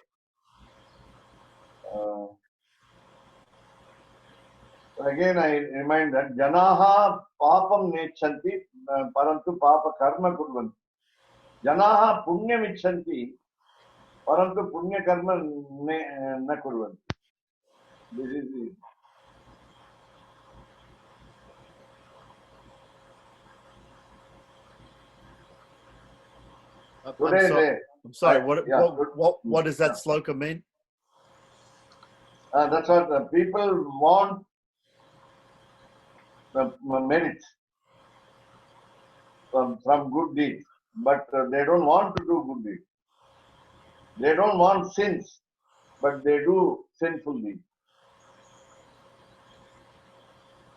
Again, I remind that Janaha papam nechanti parantu papa karma kurvanti. Janaha punyam ichanti parantu punya karma na kurvanti. This is the I'm sorry. What does that sloka mean? That's what people want merits from good deeds, but they don't want to do good deeds. They don't want sins, but they do sinful deeds.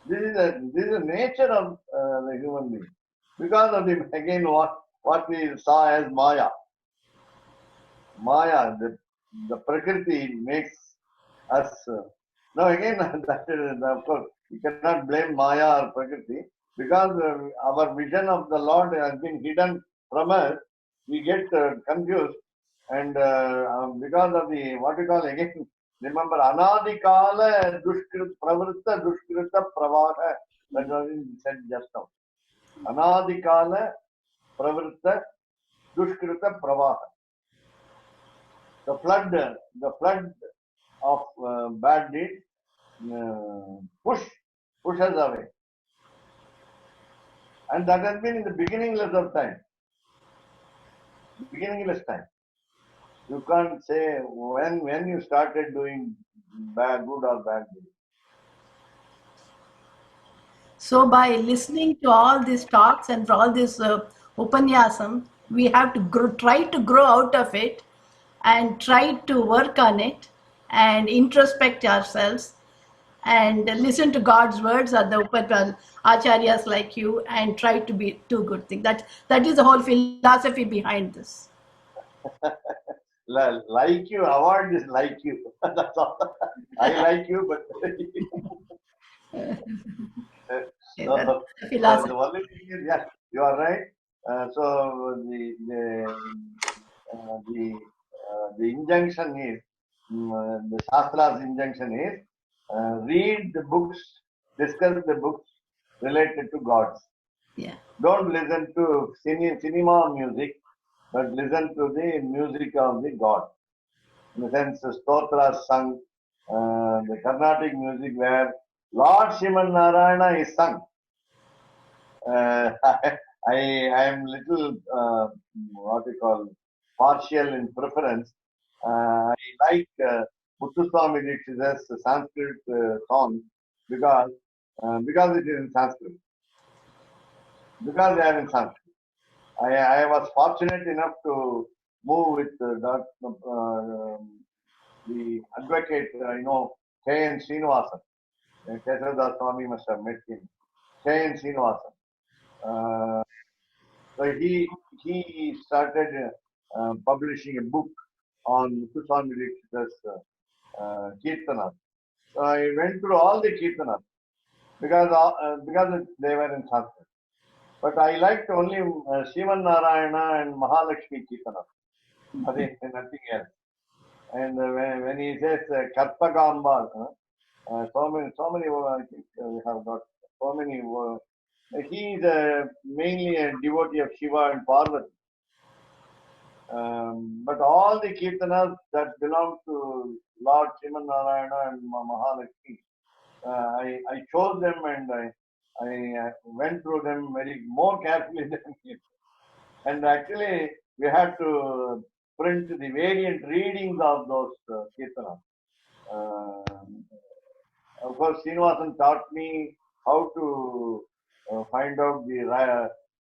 This is the nature of the human being. Because of what we saw as Maya. Maya, the Prakriti makes us. Now again, that is, of course, you cannot blame Maya or Prakriti because our vision of the Lord has been hidden from us. We get confused, and because of what we call again, remember, Anadikala Pravritta Dushkrita Pravaha, that was said just now. Anadikala Pravritta Dushkrita Pravaha. The flood of bad deeds push us away. And that has been in the beginningless of time. Beginningless time. You can't say when you started doing good or bad deeds. So by listening to all these talks and all this upanyasam, we have to try to grow out of it and try to work on it and introspect ourselves and listen to God's words or the acharyas like you and try to do good things. That is the whole philosophy behind this. Like you, award is like you. That's all. I like you, but Okay, so, that's the the philosophy. only thing is, yes, you are right. So the injunction is the Shastra's injunction is read the books, discuss the books related to gods. Yeah. Don't listen to cinema music, but listen to the music of the god. In the sense, stotras sung, the Carnatic music where Lord Shivan Narayana is sung. I am little what you call partial in preference. I like Muthuswami Dikshit's Sanskrit songs because because it is in Sanskrit. Because they are in Sanskrit. I was fortunate enough to move with the advocate, K.N. Srinivasan. Gitartha Swami must have met him. K.N. Srinivasan. So he started publishing a book on Muthuswami Dikshit's Kirtanas. So I went through all the Kirtanas because they were in Sanskrit. But I liked only Shivan Narayana and Mahalakshmi Kirtanas. Nothing else. And when he says Kartagamba, so many, I think we have got so many. He is mainly a devotee of Shiva and Parvati. But all the Kirtanas that belong to Lord Shivan Narayana and Mahalakshmi, I chose them and I went through them very more carefully than him. And actually, we had to print the variant readings of those Kirtanas. Of course, Srinivasan taught me how to find out the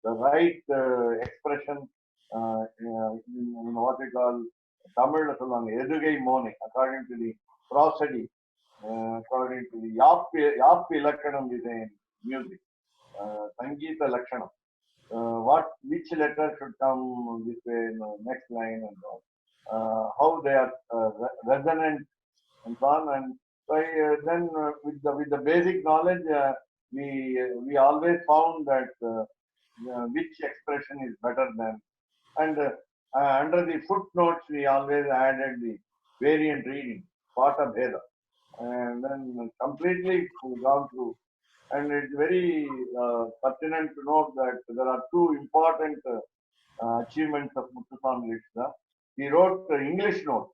right expression in what we call Tamil சொல்லுவாங்க எதுகை மோனை according to the prosody, according to the யாப்பு இலக்கணம் is in music, Sangeeta Lakshanam. Which letter should come this way in the next line and all. How they are resonant and so on. And so then with the basic knowledge, we always found that which expression is better than. And under the footnotes, we always added the variant reading, Pata Bheda. And then completely gone through. And it's very pertinent to note that there are two important achievements of Muthuswami Dikshita. He wrote English notes.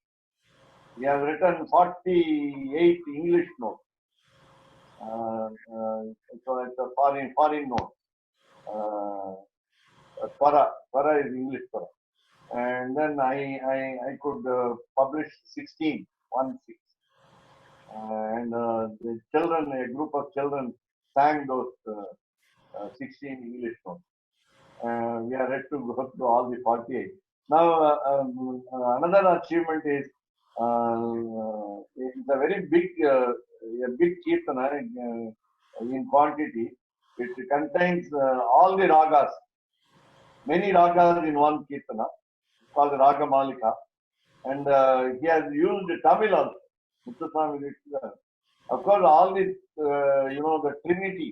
He has written 48 English notes. So it's a foreign note. Para is English para. And then I could publish 16, 1-6. And the children, a group of children sang those 16 English notes. We are ready to go through all the 48. Now, another achievement is it's a very big kirtana in quantity. It contains all the ragas, many ragas in one kirtana. It's called Raga Malika. And he has used Tamil also. Muthuswami Dikshita. Of course, all the, the Trinity,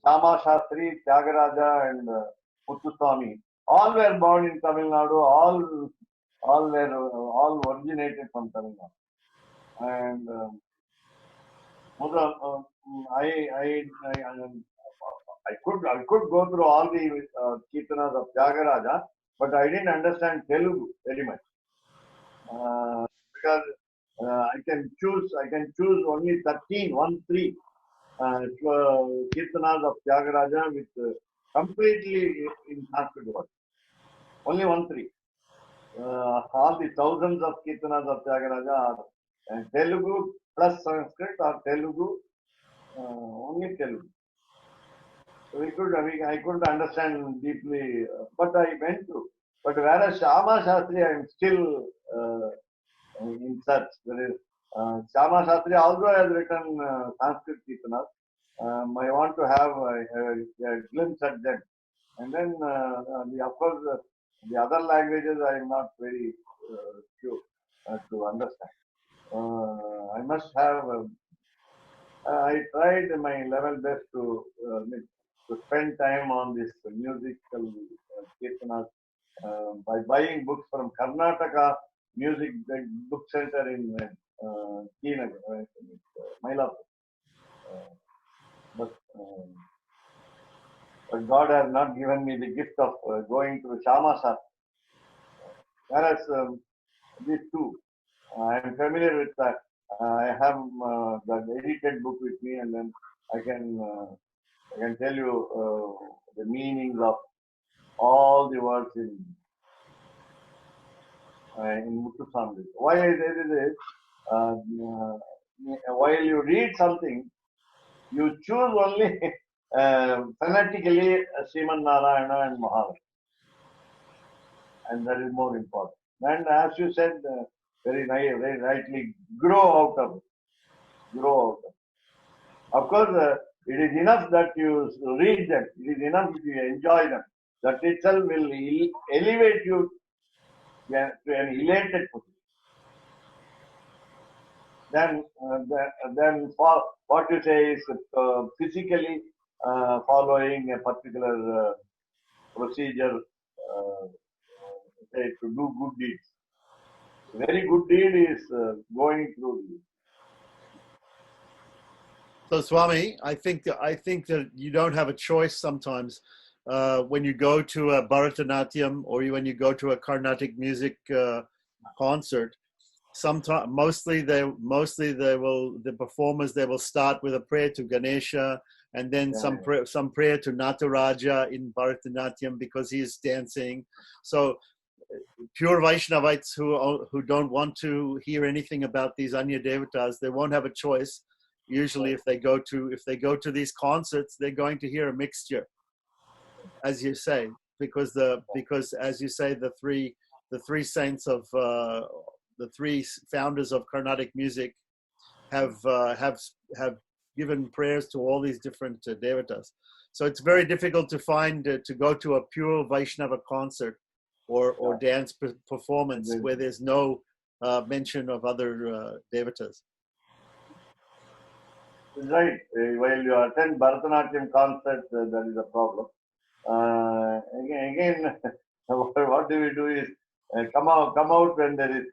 Shama Shastri, Tyagaraja, and Muthuswami, all were born in Tamil Nadu, all originated from Tamil Nadu. And I could go through all the Kirtanas of Tyagaraja, but I didn't understand Telugu very much. Because I can choose only 13 Kirtanas of Tyagaraja with completely in Sanskrit words. Only 13. All the thousands of Kirtanas of Tyagaraja are Telugu plus Sanskrit or Telugu, only Telugu. So I couldn't understand deeply, but I went through. But whereas Shama Shastri, I am still in search. There is Shama Shastri also has written Sanskrit Kirtanas. I want to have a glimpse at them. And then, of course, The other languages I am not very sure to understand. I must have. I tried my level best to spend time on this musical kirtanas by buying books from Karnataka Music Book Center in Keenagar, Mylapore. But God has not given me the gift of going to Shama Shastra. Whereas these two, I am familiar with that. I have the edited book with me, and then I can tell you the meanings of all the words in Muthusamrita. Why I say this is, while you read something, you choose only phonetically Sriman Narayana and Mahavira, and that is more important. And as you said, very rightly, grow out of it. Grow out of it. Of course, it is enough that you read them. It is enough if you enjoy them. That itself will elevate you to an elated position. Then for what you say is physically following a particular procedure, say to do good deeds. A very good deed is going through the. So, Swami, I think that you don't have a choice sometimes when you go to a Bharatanatyam or when you go to a Carnatic music concert. Sometimes, mostly the performers they will start with a prayer to Ganesha, and then some prayer to Nataraja in Bharatanatyam because he is dancing. So pure Vaishnavites who don't want to hear anything about these Anya Devatas, they won't have a choice. Usually, if they go to these concerts, they're going to hear a mixture, as you say, because as you say, the three saints of the three founders of Carnatic music have given prayers to all these different devatas. So it's very difficult to find to go to a pure Vaishnava concert or dance performance where there's no mention of other devatas. Right. While you attend Bharatanatyam concert, that is a problem. Again, what do we do is come out when there is.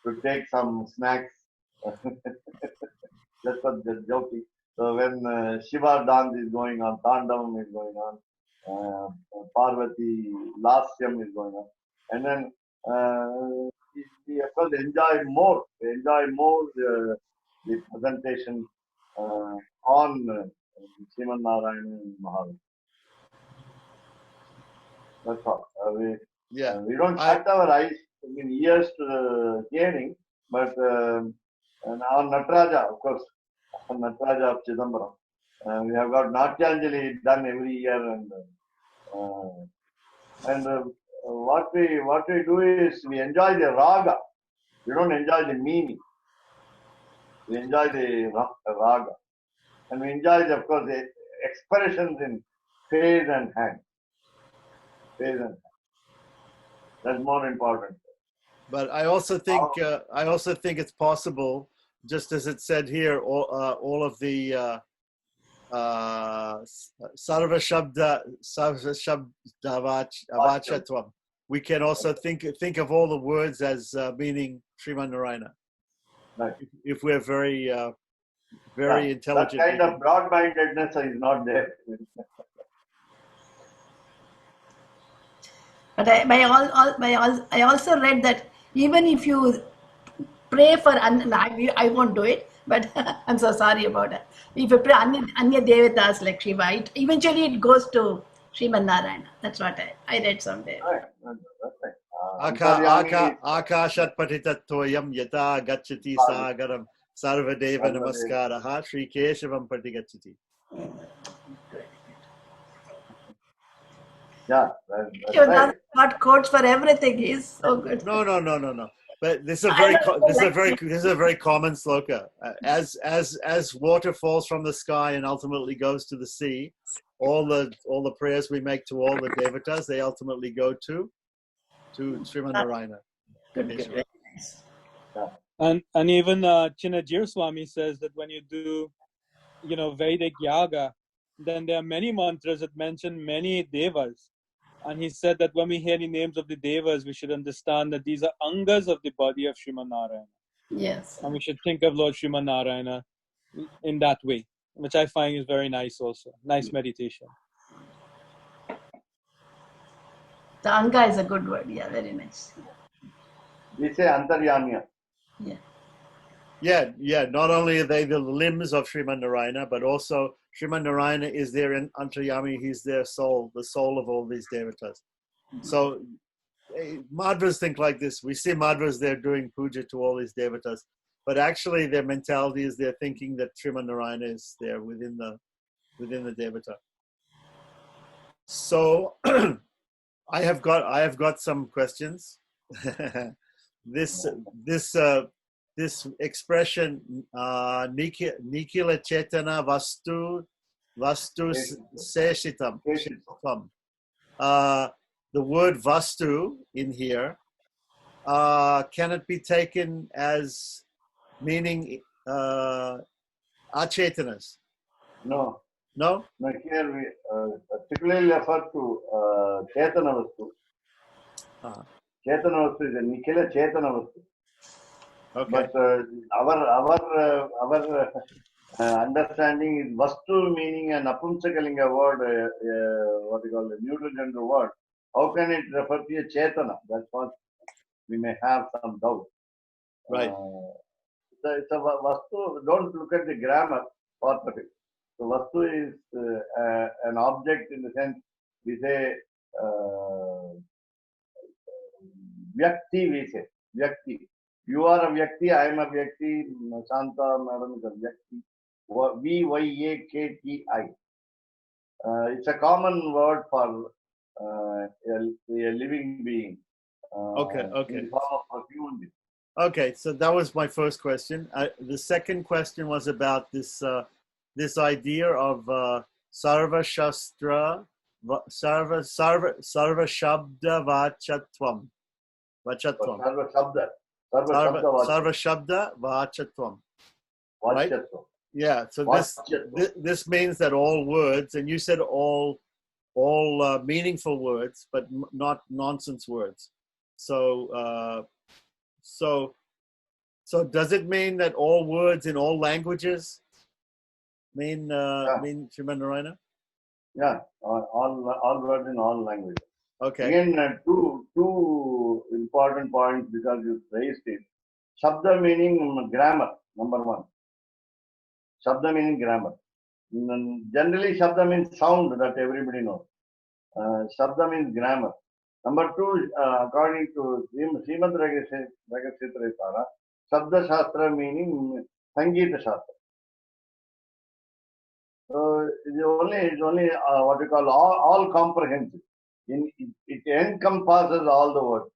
To take some snacks. Just for the joking. So when Shiva dance is going on, Tandavam is going on, Parvati Lasyam is going on, and then we of course enjoy more. We enjoy more the presentation on Sriman Narayana and Mahavira. That's all. We don't shut our eyes, ears to hearing, but on Nataraja, of course, on Nataraja of Chidambaram, we have got Natyanjali done every year, and what we do is we enjoy the raga. We don't enjoy the meaning. We enjoy the raga, and we enjoy, of course, the expressions in face and hand. Face and hand. That's more important. But I also think it's possible, just as it said here, all of the Sarva Shabda Avachatvam. We can also think of all the words as meaning Sriman Narayana. Right. If we're very intelligent. That kind of broad-mindedness is not there. But I also read that even if you pray for, I won't do it, but I'm so sorry about that. If you pray Anya Devatas like Shiva, eventually it goes to Sriman Narayana. That's what I read someday. Right. That's right. Akashat patitattoyam yata gacchati sagaram sarvadeva namaskaraha Sri Keshavam patigacchati. Yeah, that's right. Got quotes for everything. He's so good. No. But this is a very common sloka. As water falls from the sky and ultimately goes to the sea, all the prayers we make to all the devatas, they ultimately go to Sriman Narayana. Good, good. Very nice. And even Chinajir Swami says that when you do, Vedic yaga, then there are many mantras that mention many devas. And he said that when we hear the names of the devas, we should understand that these are angas of the body of Sriman Narayana. Yes. And we should think of Lord Sriman Narayana in that way, which I find is very nice also. Nice meditation. The anga is a good word. Yeah, very nice. We say Antaryamya. Yeah. Yeah. Not only are they the limbs of Sriman Narayana, but also Sriman Narayana is there in Antaryami. He's their soul, the soul of all these devatas. So Madhvas think like this. We see Madhvas there doing puja to all these devatas, but actually their mentality is they're thinking that Sriman Narayana is there within the devata. So I have got some questions. This expression Nikila Chetana Vastu Seshitam. The word Vastu in here, can it be taken as meaning achetanas? No. No? Now here we particularly refer to Chetana Vastu. Chetana Vastu is a Nikhila Chetana Vastu. Okay. But our understanding is Vastu meaning an Apumsakalinga word, what you call a neuter gender word. How can it refer to a Chetana? That's what we may have some doubt. Right. It's a Vastu. Don't look at the grammar part of it. So Vastu is an object in the sense we say Vyakti, we say Vyakti. You are a Vyakti, I am a Vyakti, Shanta madam is a Vyakti. V-Y-A-K-T-I. It's a common word for a living being. Okay. In the form of a human being. Okay, so that was my first question. The second question was about this idea of sarva shastra, sarva shabda vachatvam. Sarva shabda vachatvam. Right? Yeah. So this means that all words, and you said all meaningful words, but not nonsense words. So does it mean that all words in all languages mean Sriman Narayana? Yeah, all words in all languages. Okay. Again, two important points because you raised it. Shabda meaning grammar, number one. Shabda meaning grammar. Generally, Shabda means sound that everybody knows. Shabda means grammar. Number two, according to Srimad Ragasitra, Shabda Shastra meaning Sangeeta Shastra. So it's only what we call all comprehensive. It encompasses all the words.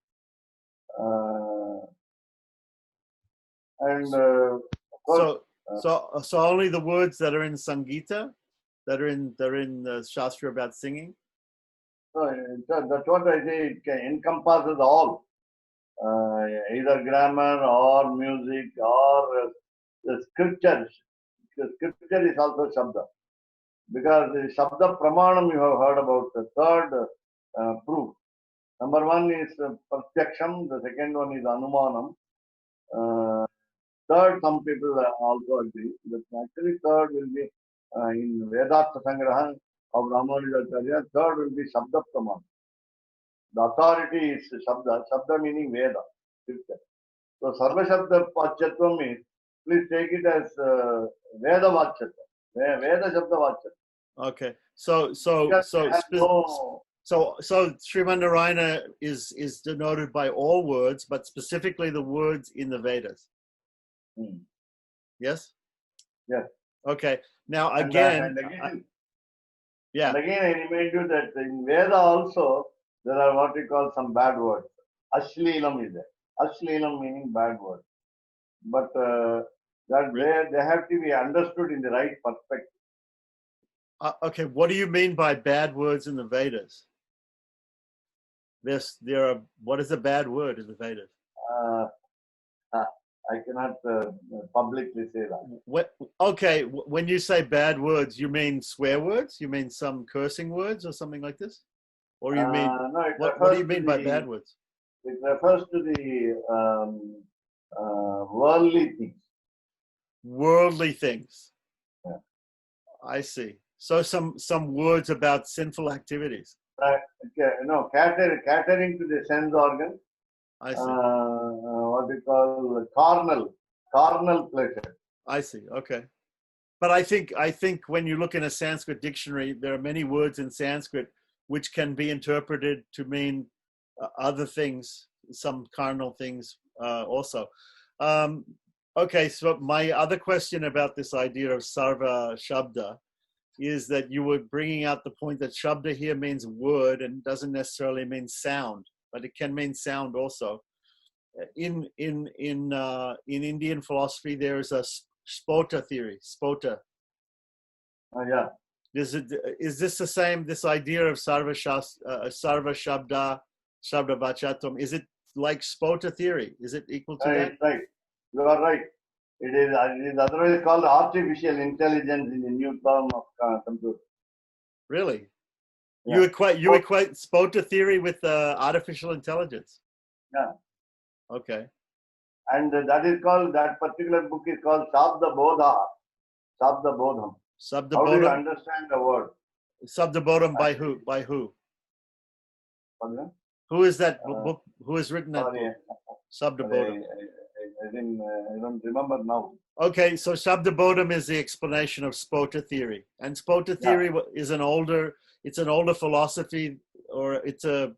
Of course, so only the words that are in Sangeeta, that are in Shastra about singing. So that's what I say. It encompasses all, either grammar or music or the scriptures. The scripture is also Shabda. Because the Shabda Pramanam you have heard about, the third proof. Number one is Pratyaksham, the second one is Anumanam. Third, some people also agree. But actually, third will be in Gitartha Sangraha of Ramanujacharya, third will be Shabda Praman. The authority is Shabda, Shabda meaning Veda, scripture. So Sarva Shabda Vachyatvam means, please take it as Veda Vachyatvam. Veda Shabda Vachyatvam. Okay. So Sriman Narayana is denoted by all words, but specifically the words in the Vedas. Yes? Yes. Okay. Now again, yeah. And again, I remind you that in Veda also there are what we call some bad words. Ashleelam is there. Ashleelam meaning bad words. But that they have to be understood in the right perspective. Okay, what do you mean by bad words in the Vedas? What is a bad word in the Vedas? Uh, I cannot publicly say that. When you say bad words, you mean swear words? You mean some cursing words or something like this? Or you mean, No, it what refers do you to mean by bad words? It refers to the worldly things. Worldly things. Yeah. I see. So some words about sinful activities. No, catering to the sense organ. I see. What we call carnal pleasure. I see. Okay. But I think when you look in a Sanskrit dictionary, there are many words in Sanskrit which can be interpreted to mean other things, some carnal things also. Okay, so my other question about this idea of sarva shabda is that you were bringing out the point that shabda here means word and doesn't necessarily mean sound, but it can mean sound also. In Indian philosophy, there is a spota theory. Spota. Yeah. Is this the same? This idea of sarva shabda vachatum? Is it like spota theory? Is it equal to that? Right. You are right. It is otherwise called artificial intelligence in the new term of computer. Really? Yeah. You equate spota theory with artificial intelligence? Yeah. Okay. And that particular book is called Sabda Bodham. How do you understand the word? Sabda Bodham by who? By who? Pardon? Who is that book? Who has written that book? Sabda Bodham. I don't remember now. Okay, so Sabda Bodham is the explanation of spota theory, and spota theory is an older philosophy, or it's a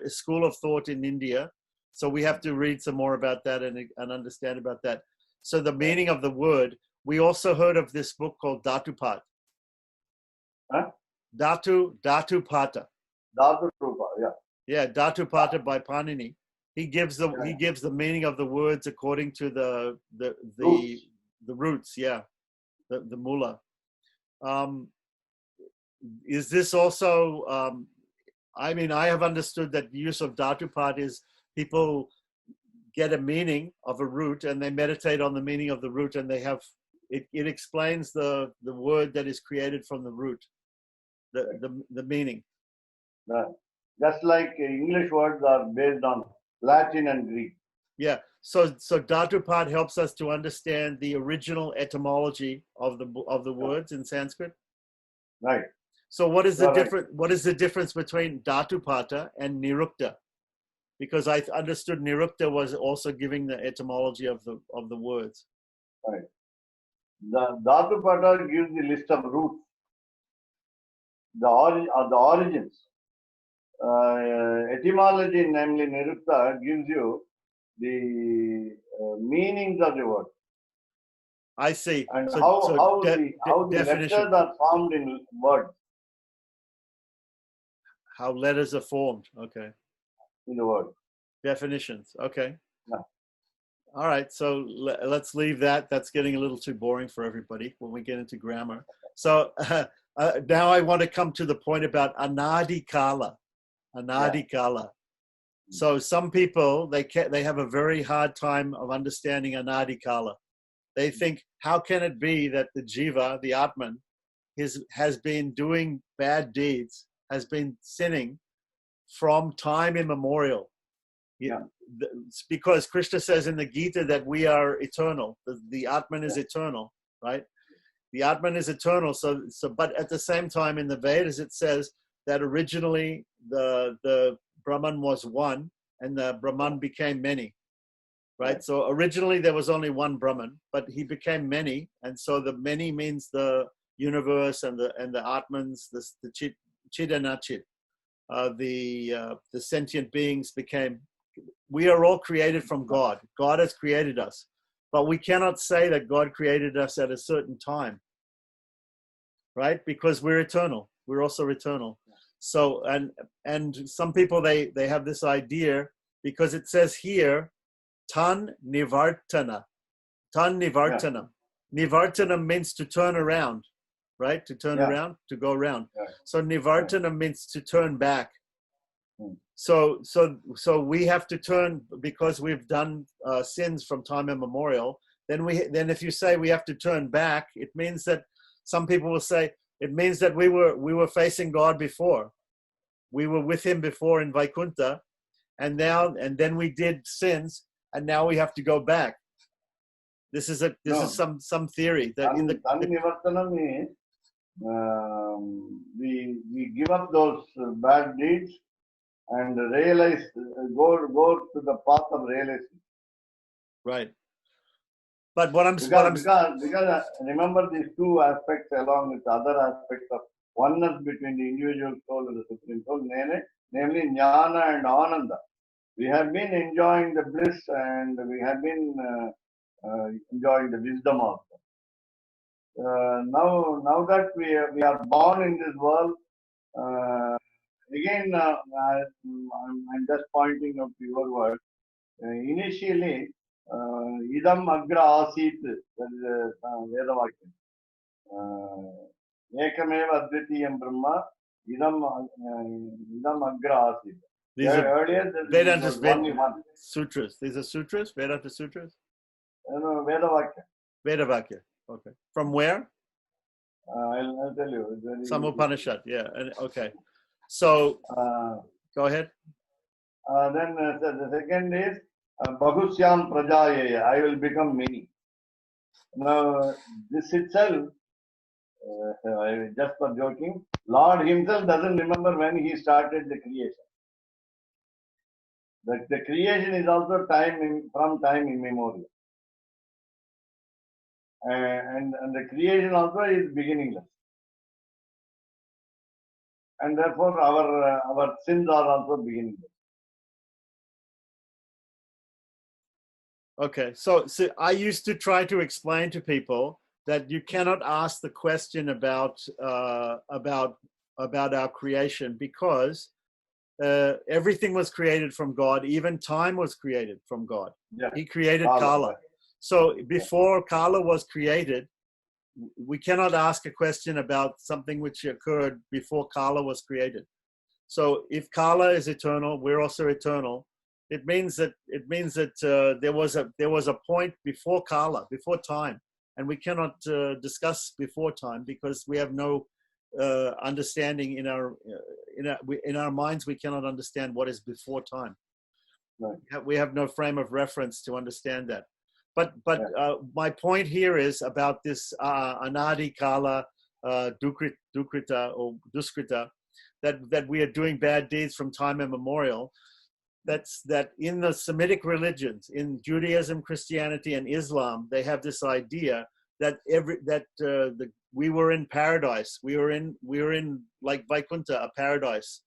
school of thought in India. So we have to read some more about that and understand about that. So the meaning of the word. We also heard of this book called Dhatupat. Huh? Dhatupata. Dhaturupa, yeah. Yeah, Dhatupata by Panini. He gives the meaning of the words according to the roots, yeah, the mula. Is this also? I mean, I have understood that the use of Dhatupat is people get a meaning of a root and they meditate on the meaning of the root, and they have it explains the word that is created from the root, the meaning. Just like English words are based on Latin and Greek. Yeah. So Dhatupat helps us to understand the original etymology of the words in Sanskrit. Right. So what is the difference between Dhatupata and Nirukta? Because I understood Nirukta was also giving the etymology of the words. Right. The Dhatupata gives the list of roots, the origins. Etymology, namely Nirukta, gives you the meanings of the word. I see. And how the letters are formed in words. How letters are formed. Okay. In the word. Definitions. Okay. Yeah. All right. So let's leave that. That's getting a little too boring for everybody when we get into grammar. So now I want to come to the point about Anadi Kala. Anadi Kala. So some people, they have a very hard time of understanding Anadi Kala. They think, how can it be that the jiva, the Atman, has been doing bad deeds, has been sinning from time immemorial? Yeah. Because Krishna says in the Gita that we are eternal. The Atman is eternal, right? The Atman is eternal. So, but at the same time in the Vedas, it says that originally the Brahman was one and the Brahman became many, right? So originally there was only one Brahman, but he became many. And so the many means the universe and the Atmans, the Chit and Achit. The sentient beings became, we are all created from God. God has created us, but we cannot say that God created us at a certain time, right? Because we're eternal. We're also eternal. So, and some people, they have this idea, because it says here, tan nivartana. Nivartana means to turn around. right? To turn Yeah. around, to go around. Yeah. So nivartana means to turn back. Hmm. So we have to turn because we've done sins from time immemorial. Then if you say we have to turn back, it means that some people will say it means that we were facing God before. We were with him before in Vaikuntha, and then we did sins, and now we have to go back. This is some theory that in the Tannivartanam is we give up those bad deeds and realize, go to the path of realization. right. But what I'm Because remember these two aspects along with other aspects of oneness between the individual soul and the supreme soul, namely jnana and ananda. We have been enjoying the bliss and we have been enjoying the wisdom also. Now that we are born in this world, again I'm just pointing out your word. Initially, idam agra asit, that is Veda Vakyam. Ekameva advitiyam brahma, idam agra asit. these are Earlier, there was only one. sutras. These are sutras, Vedanta sutras. Veda Vakyam. Vedavakya. Okay. From where? I'll tell you. It's very Some easy. Upanishad. Yeah. And okay. So go ahead. Then the second is Bahusyam Prajayaya. I will become many. Now, this itself, just for joking, Lord himself doesn't remember when he started the creation. The creation is also from time immemorial. And the creation also is beginningless. And therefore, our sins are also beginningless. Okay. So I used to try to explain to people that you cannot ask the question about our creation because everything was created from God. Even time was created from God. Yeah. He created Kala. So before Kala was created, we cannot ask a question about something which occurred before Kala was created. So if Kala is eternal, we're also eternal. It means that there was a point before Kala, before time, and we cannot discuss before time because we have no understanding in our minds. We cannot understand what is before time. Right. We have no frame of reference to understand that. But my point here is about this anadi kala dukrita or duskrita, that we are doing bad deeds from time immemorial. That in the Semitic religions, in Judaism, Christianity, and Islam, they have this idea that we were in paradise. We were in like Vaikuntha, a paradise.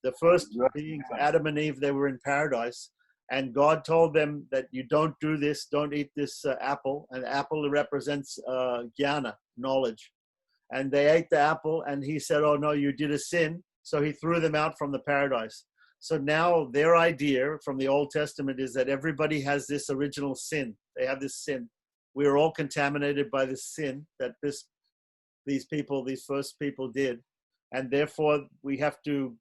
The first beings, Adam and Eve, they were in paradise. And God told them that you don't do this, don't eat this apple. And apple represents jnana, knowledge. And they ate the apple, and he said, oh no, you did a sin. So he threw them out from the paradise. So now their idea from the Old Testament is that everybody has this original sin. They have this sin. We are all contaminated by this sin that these first people did. And therefore we have to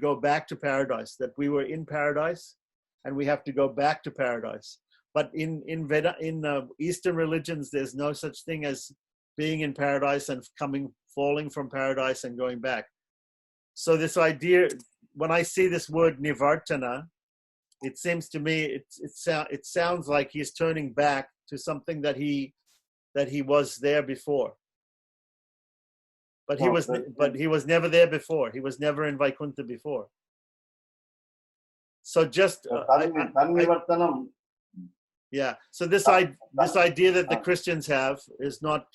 go back to paradise, that we were in paradise and we have to go back to paradise. But in Eastern religions, there's no such thing as being in paradise and falling from paradise and going back. So this idea, when I see this word nivartana, it seems to me it sounds like he's turning back to something that he was there before. But he was never there before. He was never in Vaikuntha before. So just Tannivartanam. yeah. So this idea that the Christians have is not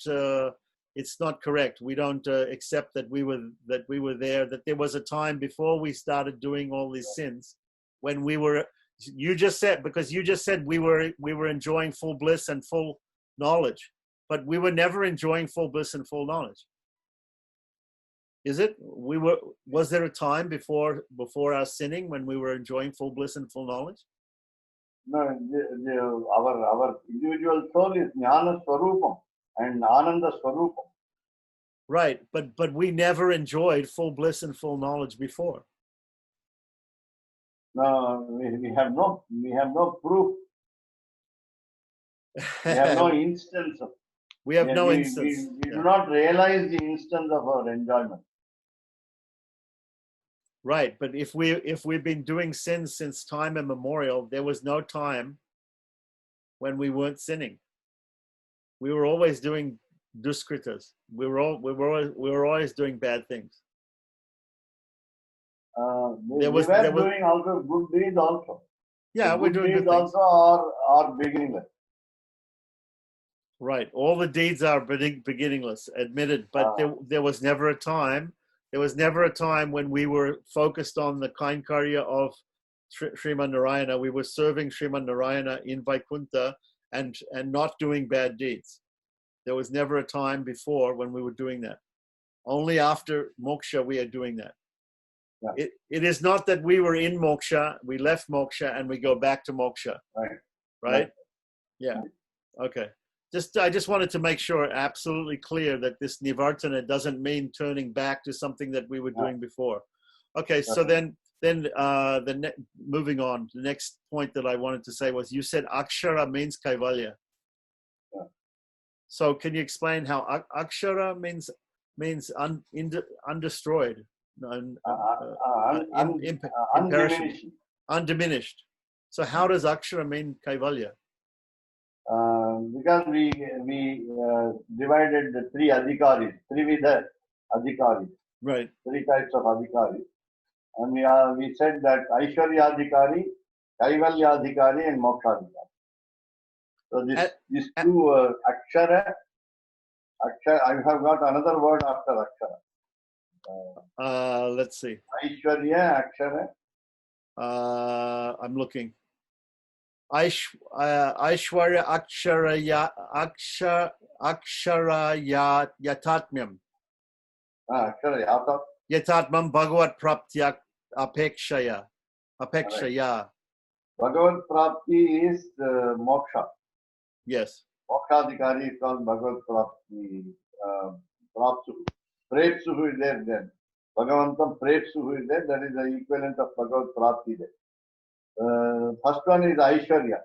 it's not correct. We don't accept that we were there. That there was a time before we started doing all these sins, when we were. You just said we were enjoying full bliss and full knowledge, but we were never enjoying full bliss and full knowledge. Is it? Was there a time before our sinning when we were enjoying full bliss and full knowledge? No, our individual soul is jnana swarupam and ananda swarupam. Right, but we never enjoyed full bliss and full knowledge before. No, we have no proof. We have no instance of. We have no instance. We Yeah. do not realize the instance of our enjoyment. Right, but if we've been doing sins since time immemorial, there was no time when we weren't sinning. We were always doing duskritas. We were always doing bad things. We were doing also good deeds also. Yeah, we're doing good things. Also are beginningless. Right, all the deeds are beginningless, admitted. But there was never a time. There was never a time when we were focused on the kind karya of Sriman Narayana. We were serving Sriman Narayana in Vaikuntha and not doing bad deeds. There was never a time before when we were doing that. Only after moksha we are doing that. Yeah. It is not that we were in moksha, we left moksha, and we go back to moksha. Right? Yeah. Okay. I just wanted to make sure absolutely clear that this nivartana doesn't mean turning back to something that we were doing before. Okay, so then moving on, the next point that I wanted to say was, you said akshara means kaivalya. Yeah. So can you explain how akshara means undestroyed, undiminished. So how does akshara mean kaivalya? Because we divided the three adhikaris, trividha adhikaris, right? 3 types of adhikaris, and we said that Aishwarya adhikari, Kaivalya adhikari, and Moksha adhikari. So these two akshara. I have got another word after akshara. Let's see. Aishwarya akshara. I'm looking. Aishwarya akshara yatatmyam. Akshara yatatmam bhagavat praptya apekshaya. Bhagavat prapti is moksha. Yes. Moksha adhikari is called Bhagavat prapti. Prapsu. Prepsu is there then. Bhagavantam Prepsu is there. That is the equivalent of Bhagavat prapti there. First one is Aishwarya.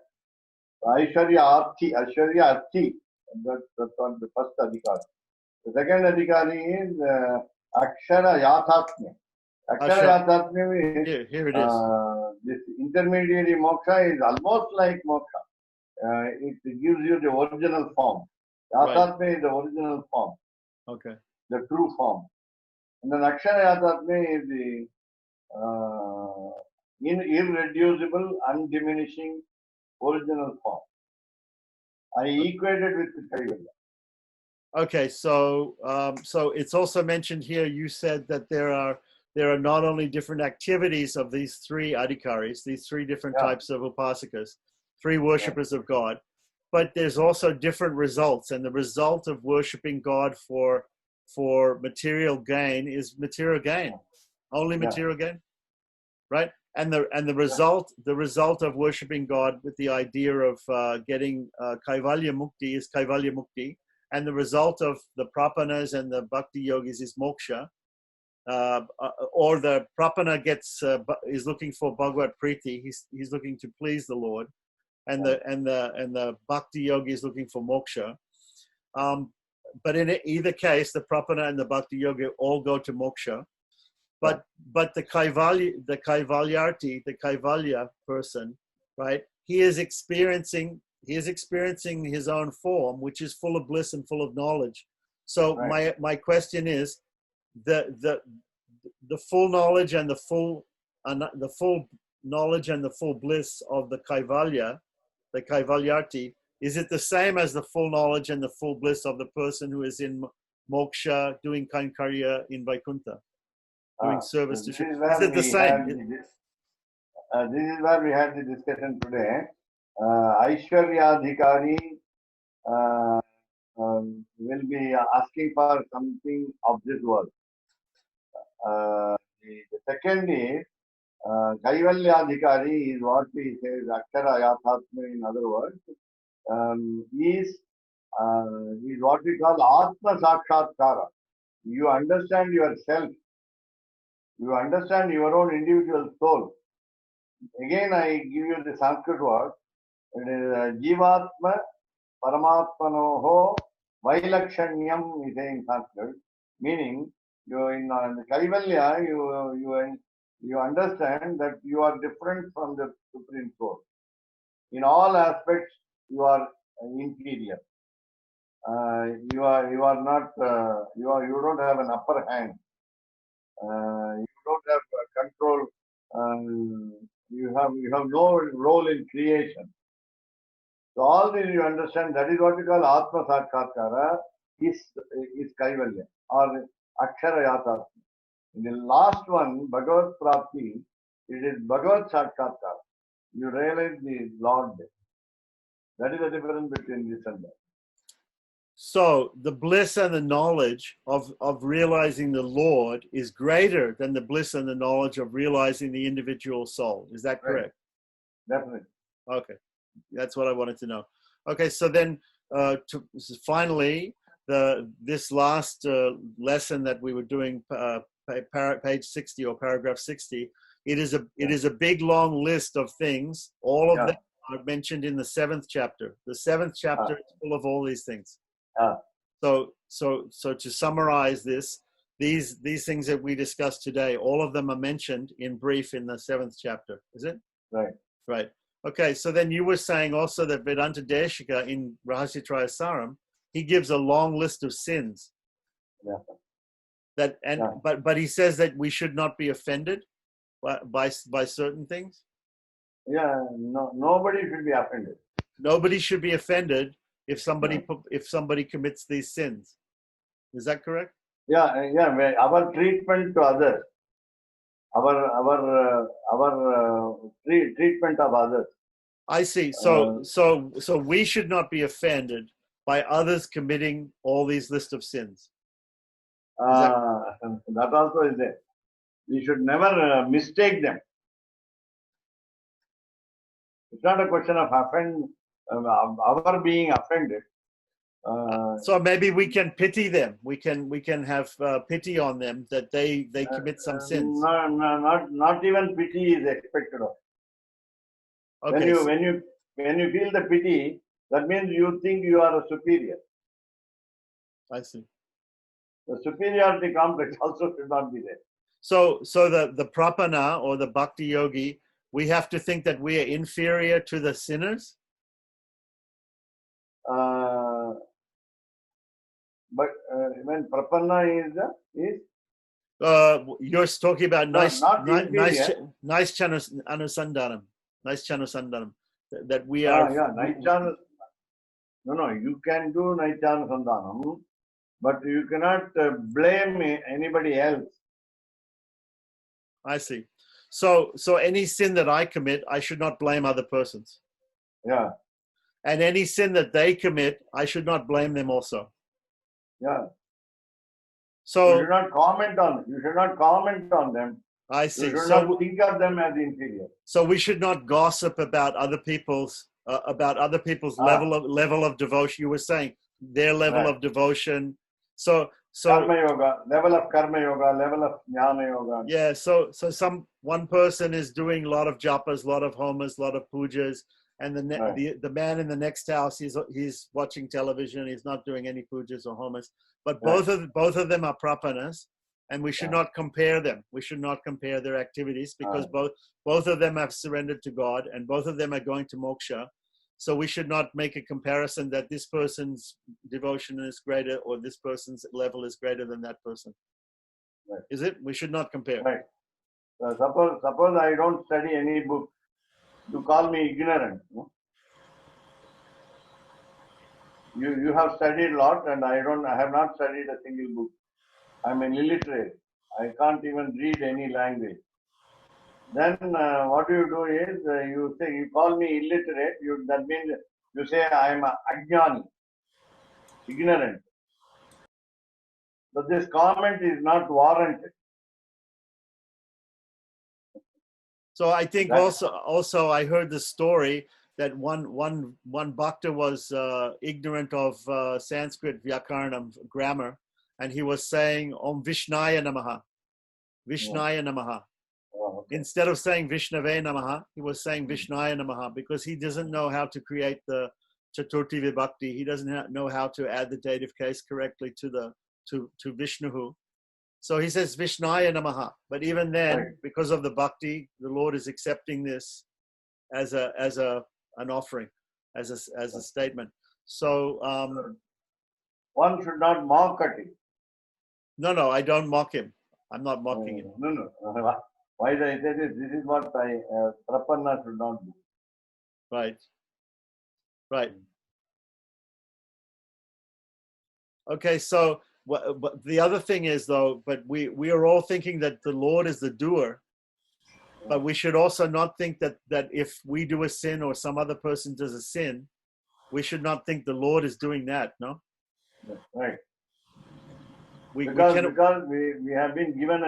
Aishwarya Arthi. That's what the first adhikari. The second adhikari is Akshara Yathatmya. Akshara Yathatmya is, here it is. This intermediary moksha is almost like moksha. It gives you the original form. Yathatmya is the original form. Okay. The true form. And then Akshara Yathatmya is the irreducible, undiminishing original form. I equated with the Kaivalya. Okay, so it's also mentioned here. You said that there are not only different activities of these three adhikaris, these three different types of upasakas, three worshippers of God, but there's also different results. And the result of worshiping God for material gain is material gain, only material gain, right? And the result of worshiping God with the idea of getting kaivalya mukti is kaivalya mukti. And the result of the prapanas and the bhakti yogis is moksha, or the prapana is looking for bhagavad priti. He's looking to please the Lord, and the bhakti yogi is looking for moksha. But in either case, the prapana and the bhakti yogi all go to moksha. But the kaivalyarti, the kaivalya person, right? He is experiencing his own form, which is full of bliss and full of knowledge. So my question is, the full knowledge and the full knowledge and the full bliss of the kaivalya, the kaivalyarti, is it the same as the full knowledge and the full bliss of the person who is in moksha doing kainkarya in Vaikuntha, doing service to Shri? Is it the same? This is where we had the discussion today. Aishwarya adhikari will be asking for something of this world. The second is Kaivalya adhikari is what we say is Akshara Yathatma, in other words. Is what we call Atma Sakshatkara. you understand yourself. You understand your own individual soul. Again, I give you the Sanskrit word. It is Jivatma Paramatmanoho Vailakshanyam is in Sanskrit, meaning you in the Kaivalya, you understand that you are different from the Supreme Soul. In all aspects, you are inferior. You are not you don't have an upper hand. You don't have control. You have no role in creation. So all this you understand. That is what we call Atma Sakshatkara is Kaivalya or Akshara Yathasya. In the last one, Bhagavad Prapti, it is Bhagavad Sakshatkara. You realize the Lord. That is the difference between this and that. So the bliss and the knowledge of realizing the Lord is greater than the bliss and the knowledge of realizing the individual soul. Is that correct? Definitely. Okay, that's what I wanted to know. Okay, so then finally, this last lesson that we were doing, page 60 or paragraph 60, it is a big long list of things. All of them are mentioned in the 7th chapter. The 7th chapter is full of all these things. So to summarize this, these things that we discussed today, all of them are mentioned in brief in the 7th chapter. Is it? Right. Okay. So then you were saying also that Vedanta Deshika in Rahasyatraya Saram, he gives a long list of sins. But he says that we should not be offended by certain things. Yeah. No. Nobody should be offended. Nobody should be offended if somebody commits these sins. Is that correct? Yeah. Our treatment to others, our treatment of others. I see. So we should not be offended by others committing all these list of sins. That also is there. We should never mistake them. It's not a question of our being offended. So maybe we can pity them. We can have pity on them that they commit some sins. Not even pity is expected of. Okay. When you feel the pity, that means you think you are a superior. I see. The superiority complex also should not be there. So the prapana or the bhakti yogi, we have to think that we are inferior to the sinners. But when prapanna is you're talking about nice chanusandanam, that we are. No, you can do Naichanasandanam, but you cannot blame anybody else. I see. So any sin that I commit, I should not blame other persons. Yeah. And any sin that they commit, I should not blame them also. Yeah. So you should not comment on them. I see. You should not think of them as inferior. So we should not gossip about other people's level of devotion. You were saying their level of devotion. So karma yoga, level of karma yoga, level of jnana yoga. Yeah. So one person is doing a lot of japas, a lot of homas, a lot of pujas, and the man in the next house, he's watching television. He's not doing any pujas or homas. But both of them are prapanas, and we should not compare them. We should not compare their activities because both of them have surrendered to God, and both of them are going to moksha. So we should not make a comparison that this person's devotion is greater or this person's level is greater than that person. Right. Is it? We should not compare. Right. Suppose I don't study any book. You call me ignorant. No? You have studied a lot, and I have not studied a single book. I'm an illiterate. I can't even read any language. Then what you do is you call me illiterate. That means you say I am ajnani, ignorant. But this comment is not warranted. So I think also I heard the story that one bhakta was ignorant of Sanskrit vyakaranam grammar, and he was saying Om Vishnaya Namaha, Vishnaya Namaha. Oh, okay. Instead of saying Vishnave Namaha, he was saying Vishnaya Namaha, because he doesn't know how to create the Chaturthi Vibhakti. He doesn't know how to add the dative case correctly to Vishnu. So he says Vishnaya Namaha. But even then, Right. because of the bhakti, the Lord is accepting this as an offering, as a statement. So One should not mock at it. no, I don't mock him. I'm not mocking him. No. Why I say this is what Prapanna should not do. Right. Okay, so but the other thing is, though, but we are all thinking that the Lord is the doer, but we should also not think that if we do a sin or some other person does a sin, we should not think the Lord is doing that. No, Right. because we have been given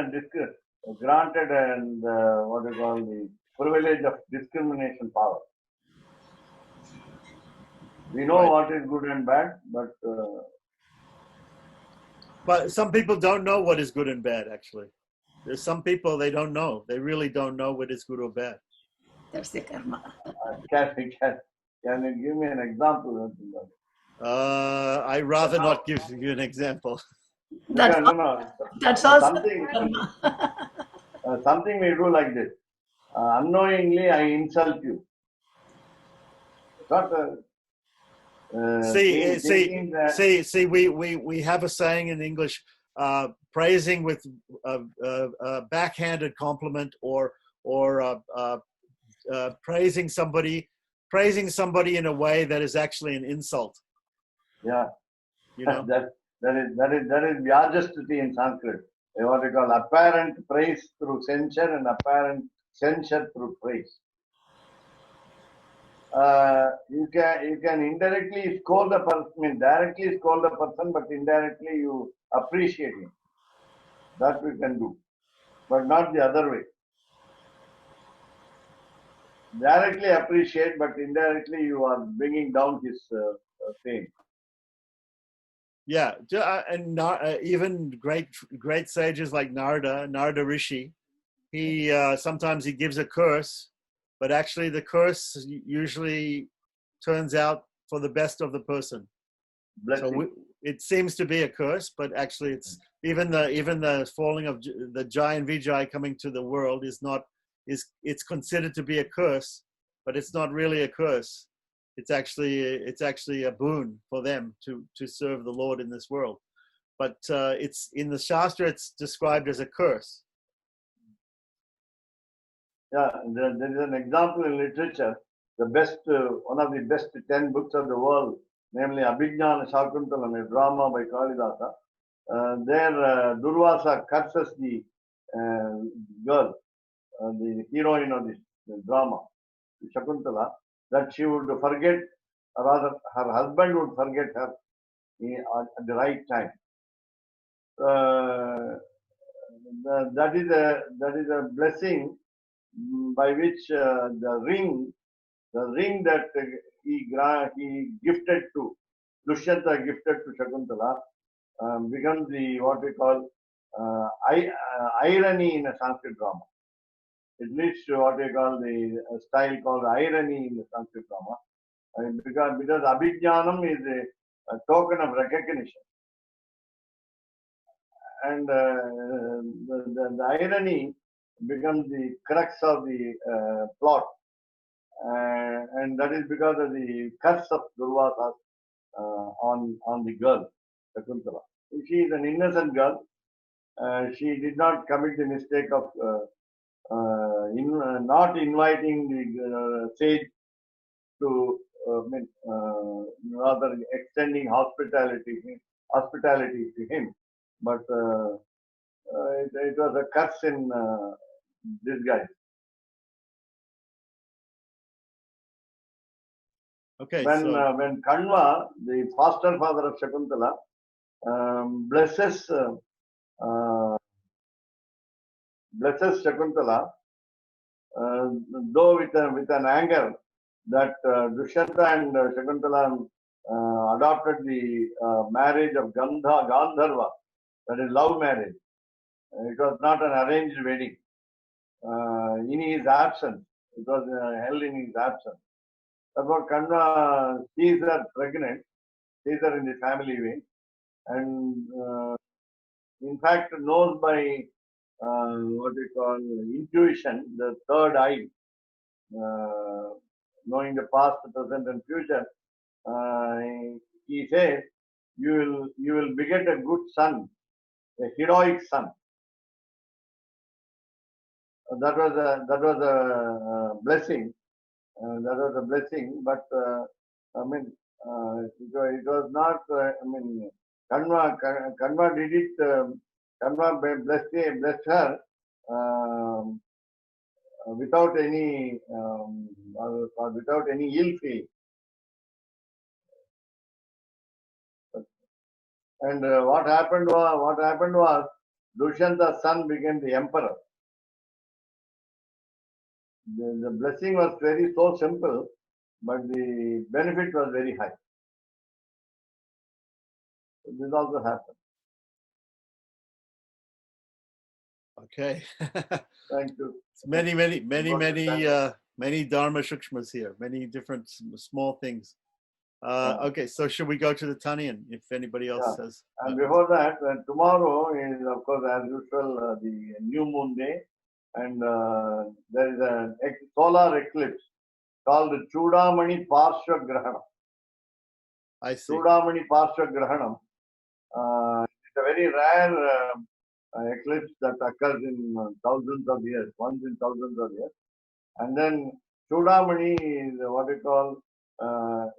granted and what you call the privilege of discrimination power. We know Right. what is good and bad, but some people don't know what is good and bad. Actually, there's some people they don't know. They really don't know what is good or bad. That's the karma. can you give me an example? I'd rather not give you an example. That's Because, also something karma. something we do like this. Unknowingly, I insult you. Not thinking that, See. We have a saying in English: praising with a backhanded compliment, or praising somebody in a way that is actually an insult. yeah, You know. that is Vyajastati in Sanskrit. What we call apparent praise through censure and apparent censure through praise. You can indirectly scold the person, directly scold the person, but indirectly you appreciate him. That we can do, but not the other way. Directly appreciate, but indirectly you are bringing down his fame. Yeah, and even great sages like Narada Rishi, he sometimes he gives a curse, but actually the curse usually turns out for the best of the person. Blessing. So it seems to be a curse, but actually it's even the falling of the giant Vijay coming to the world it's considered to be a curse, but it's not really a curse. It's actually a boon for them to serve the Lord in this world. But it's in the Shastra, it's described as a curse. Yeah, there is an example in literature. The best, one of the best 10 books of the world, namely Abhijnana Shakuntalam, a drama by Kalidasa. There, Durvasa curses the girl, the heroine of the drama, Shakuntala, that she would forget, or rather, her husband would forget her at the right time. That is a blessing by which the ring that he gifted to Dushyanta gifted to Shakuntala becomes the what we call irony in a Sanskrit drama. It leads to what we call the style called irony in the Sanskrit drama. Because Abhijnanam is a token of recognition. And the irony becomes the crux of the plot. And that is because of the curse of Durvasa on the girl, Shakuntala. She is an innocent girl. She did not commit the mistake of not inviting the sage to, rather extending hospitality to him. But it was a curse in disguise. Okay. When Kanva, the foster father of Shakuntala, blesses Shakuntala, though with an anger that Dushyanta and Shakuntala adopted the marriage of Gandharva, That is love marriage. It was not an arranged wedding. In his absence, it was held in his absence. Therefore, Kanva sees her pregnant, sees her in the family way, and in fact knows by what we call intuition, the third eye, knowing the past, present, and future. He says, you will beget a good son, a heroic son. That was a blessing. That was a blessing, but I mean, it was not. I mean, Kanva did it. Kanva blessed her without any without any ill feeling. And what happened was Dushyantha's son became the emperor. The blessing was so simple, but the benefit was very high. This also happened. Okay. Thank you. Many Dharma Shukshmas here, many different small things. Okay, so should we go to the Taniyan if anybody else says? And before that, tomorrow is, of course, as usual, the new moon day, and there is a solar eclipse called the Chudamani Parshva Grahanam. I see. Chudamani Parshva Grahanam. It's a very rare eclipse that occurs in thousands of years, once in thousands of years. And then Chudamani is what we call a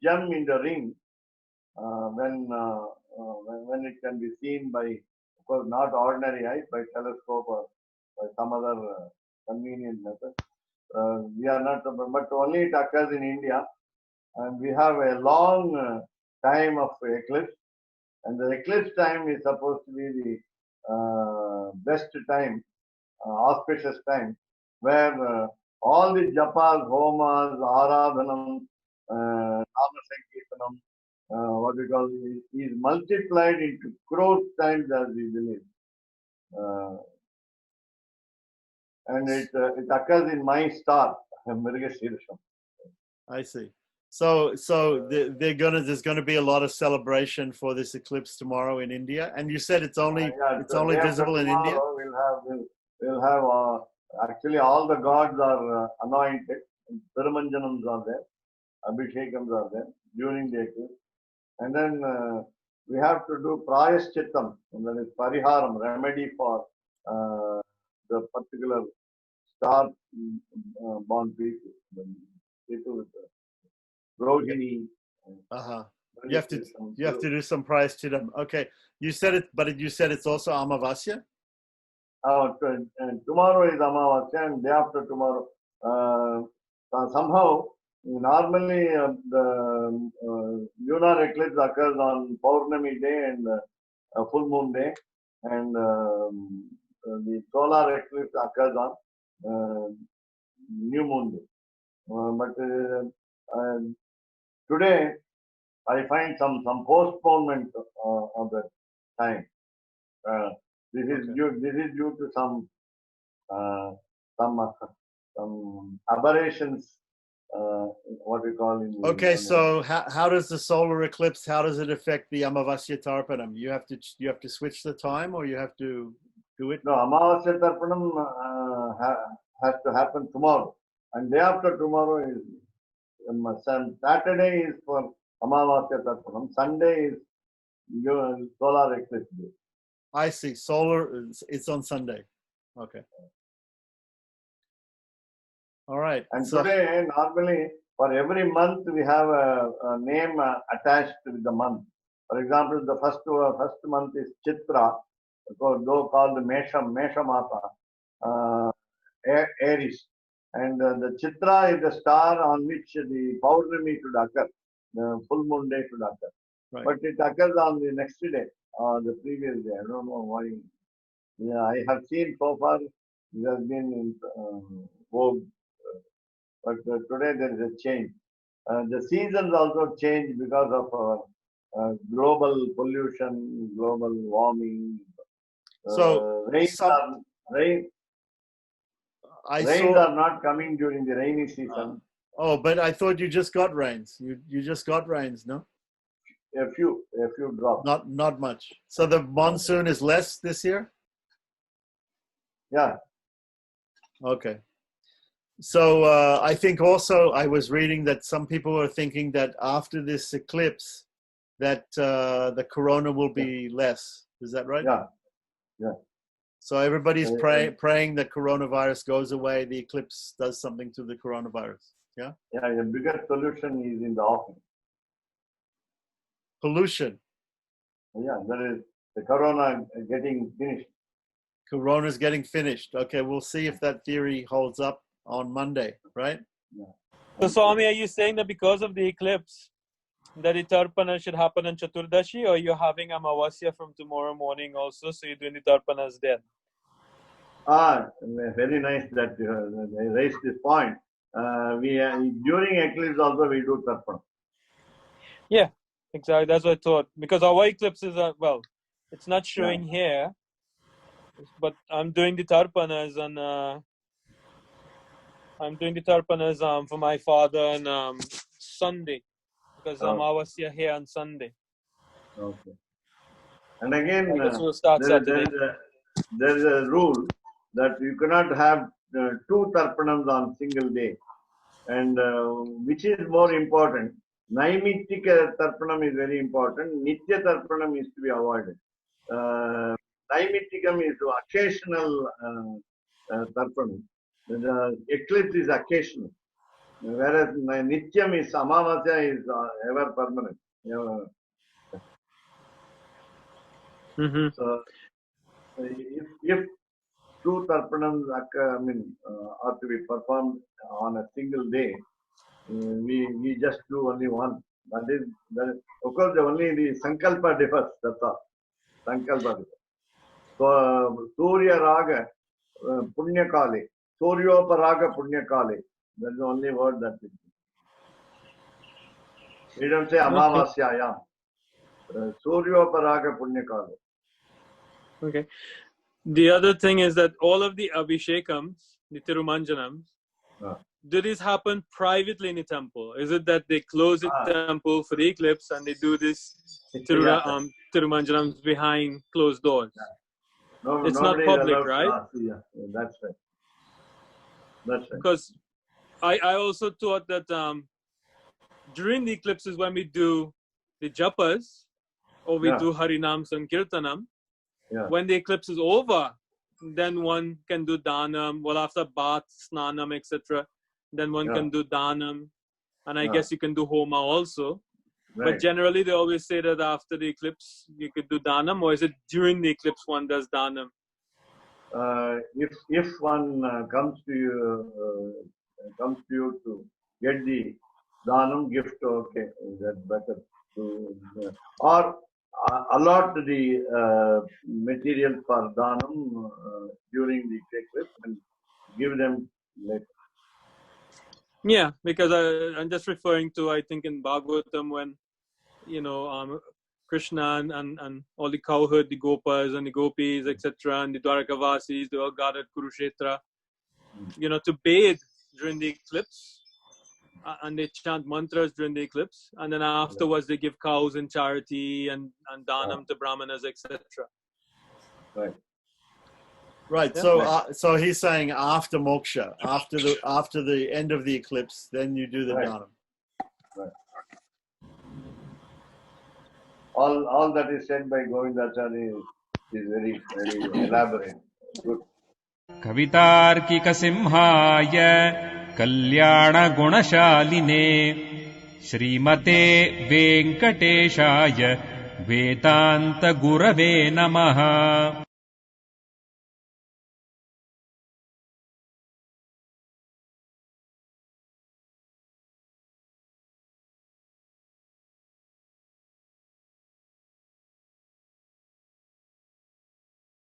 gem in the ring when it can be seen by, of course, not ordinary eyes, by telescope or by some other convenient method. We are not, but only it occurs in India, and we have a long time of eclipse, and the eclipse time is supposed to be the best time, auspicious time, where all the japas, homas, aradhanam, nama sankirtanam, what we call is multiplied into crores times as we believe. And it occurs in my star, Mrigashirsham. I see. So there's gonna be a lot of celebration for this eclipse tomorrow in India, and you said it's only visible in India. We'll have actually all the gods are anointed. Thirumanjanams are there, Abhishekams are there during the eclipse, and then we have to do Prayaschittam, and that is Pariharam, remedy for the particular star born people with Rohini. You have to do some Prayaschittam. Okay, you said it, but you said it's also Amavasya. And tomorrow is Amavasya, and day after tomorrow. Somehow, normally the lunar eclipse occurs on Paurnami day and full moon day, and the solar eclipse occurs on new moon day. But today, I find some postponement of the time. This is due to some aberrations. What we call in. Okay, so how does the solar eclipse? How does it affect the Amavasya Tarpanam? You have to switch the time, or you have to do it. No, Amavasya Tarpanam has to happen tomorrow, and day after tomorrow is Saturday is for Amavasya Tarpanam. Sunday is solar eclipse day. I see. Solar, it's on Sunday. Okay. All right. And today, normally, for every month, we have a name attached with the month. For example, the first month is Chitra, though called Mesha Mata, Aries. And the Chitra is the star on which the Paurnami should occur, the full moon day should occur. Right. But it occurs on the next day, or the previous day. I don't know why. Yeah, I have seen so far it has been in vogue, but today there is a change. The seasons also change because of global pollution, global warming. So Rains are not coming during the rainy season. Oh, but I thought you just got rains. You just got rains, no? A few drops. Not much. So the monsoon is less this year? Yeah. Okay. So I think also I was reading that some people are thinking that after this eclipse that the corona will be less. Is that right? Yeah. Yeah. So everybody's praying that coronavirus goes away, the eclipse does something to the coronavirus. Yeah? Yeah, the biggest solution is in the offing. Pollution. Yeah, that is the corona getting finished. Corona's getting finished. Okay, we'll see if that theory holds up on Monday, right? Yeah. So Swami, are you saying that because of the eclipse, that the Tarpana should happen on Chaturdashi, or you're having Amavasya from tomorrow morning also, so you're doing the Tarpanas then? Very nice that they raised this point. During eclipse also we do Tarpana. Yeah, exactly. That's what I thought. Because our eclipses are, well, it's not showing here, but I'm doing the Tarpanas for my father on Sunday, because Amavasya here on Sunday. Okay. And again, I guess we'll start Saturday. there is a rule that you cannot have two Tarpanams on single day. And which is more important? Naimittika Tarpanam is very important. Nitya Tarpanam is to be avoided. Naimittikam is occasional Tarpanam. The eclipse is occasional. Whereas Nityam is, Amavasya is ever permanent. Mm-hmm. So if two Tarpanams are to be performed on a single day, we just do only one. That is, of course, only the Sankalpa differs. That's all. Sankalpa differs. So, Surya Raga Punya Kali. Suryoparaga Punya Kali. That's the only word that we use. We don't say Amavasyayam. Suryoparaga Punya Kali. Okay. The other thing is that all of the Abhishekams, the Tirumanjanams, do these happen privately in the temple? Is it that they close the temple for the eclipse and they do this Tirumanjanams behind closed doors? No, it's not public, right? Yeah, that's right. That's right. Because I also thought that during the eclipses when we do the japas or we do Harinam Sankirtanam, when the eclipse is over, then one can do Danam. Well, after bath, Snanam, etc., then one can do Danam. And I guess you can do Homa also. Right. But generally, they always say that after the eclipse, you could do Danam, or is it during the eclipse one does Danam? If one comes to you to get the Danam gift, okay, that's better. Or allot the material for Danam during the eclipse and give them later. Yeah, because I'm just referring to, I think in Bhagavatam when, Krishna and all the cowherd, the Gopas and the Gopis, etc., and the Dwarkavasis, they all gathered Kurukshetra, to bathe during the eclipse, and they chant mantras during the eclipse, and then afterwards they give cows in charity and Danam to Brahmanas, etc. Right. Right. Yeah. So he's saying after moksha, after the end of the eclipse, then you do the Danam. Right. All that is said by Govindacharya is very, very elaborate. Good. Kavitarkika Simhaya Kalyana Gunashaline Srimate Venkateshaya Vedanta Gurave Namaha.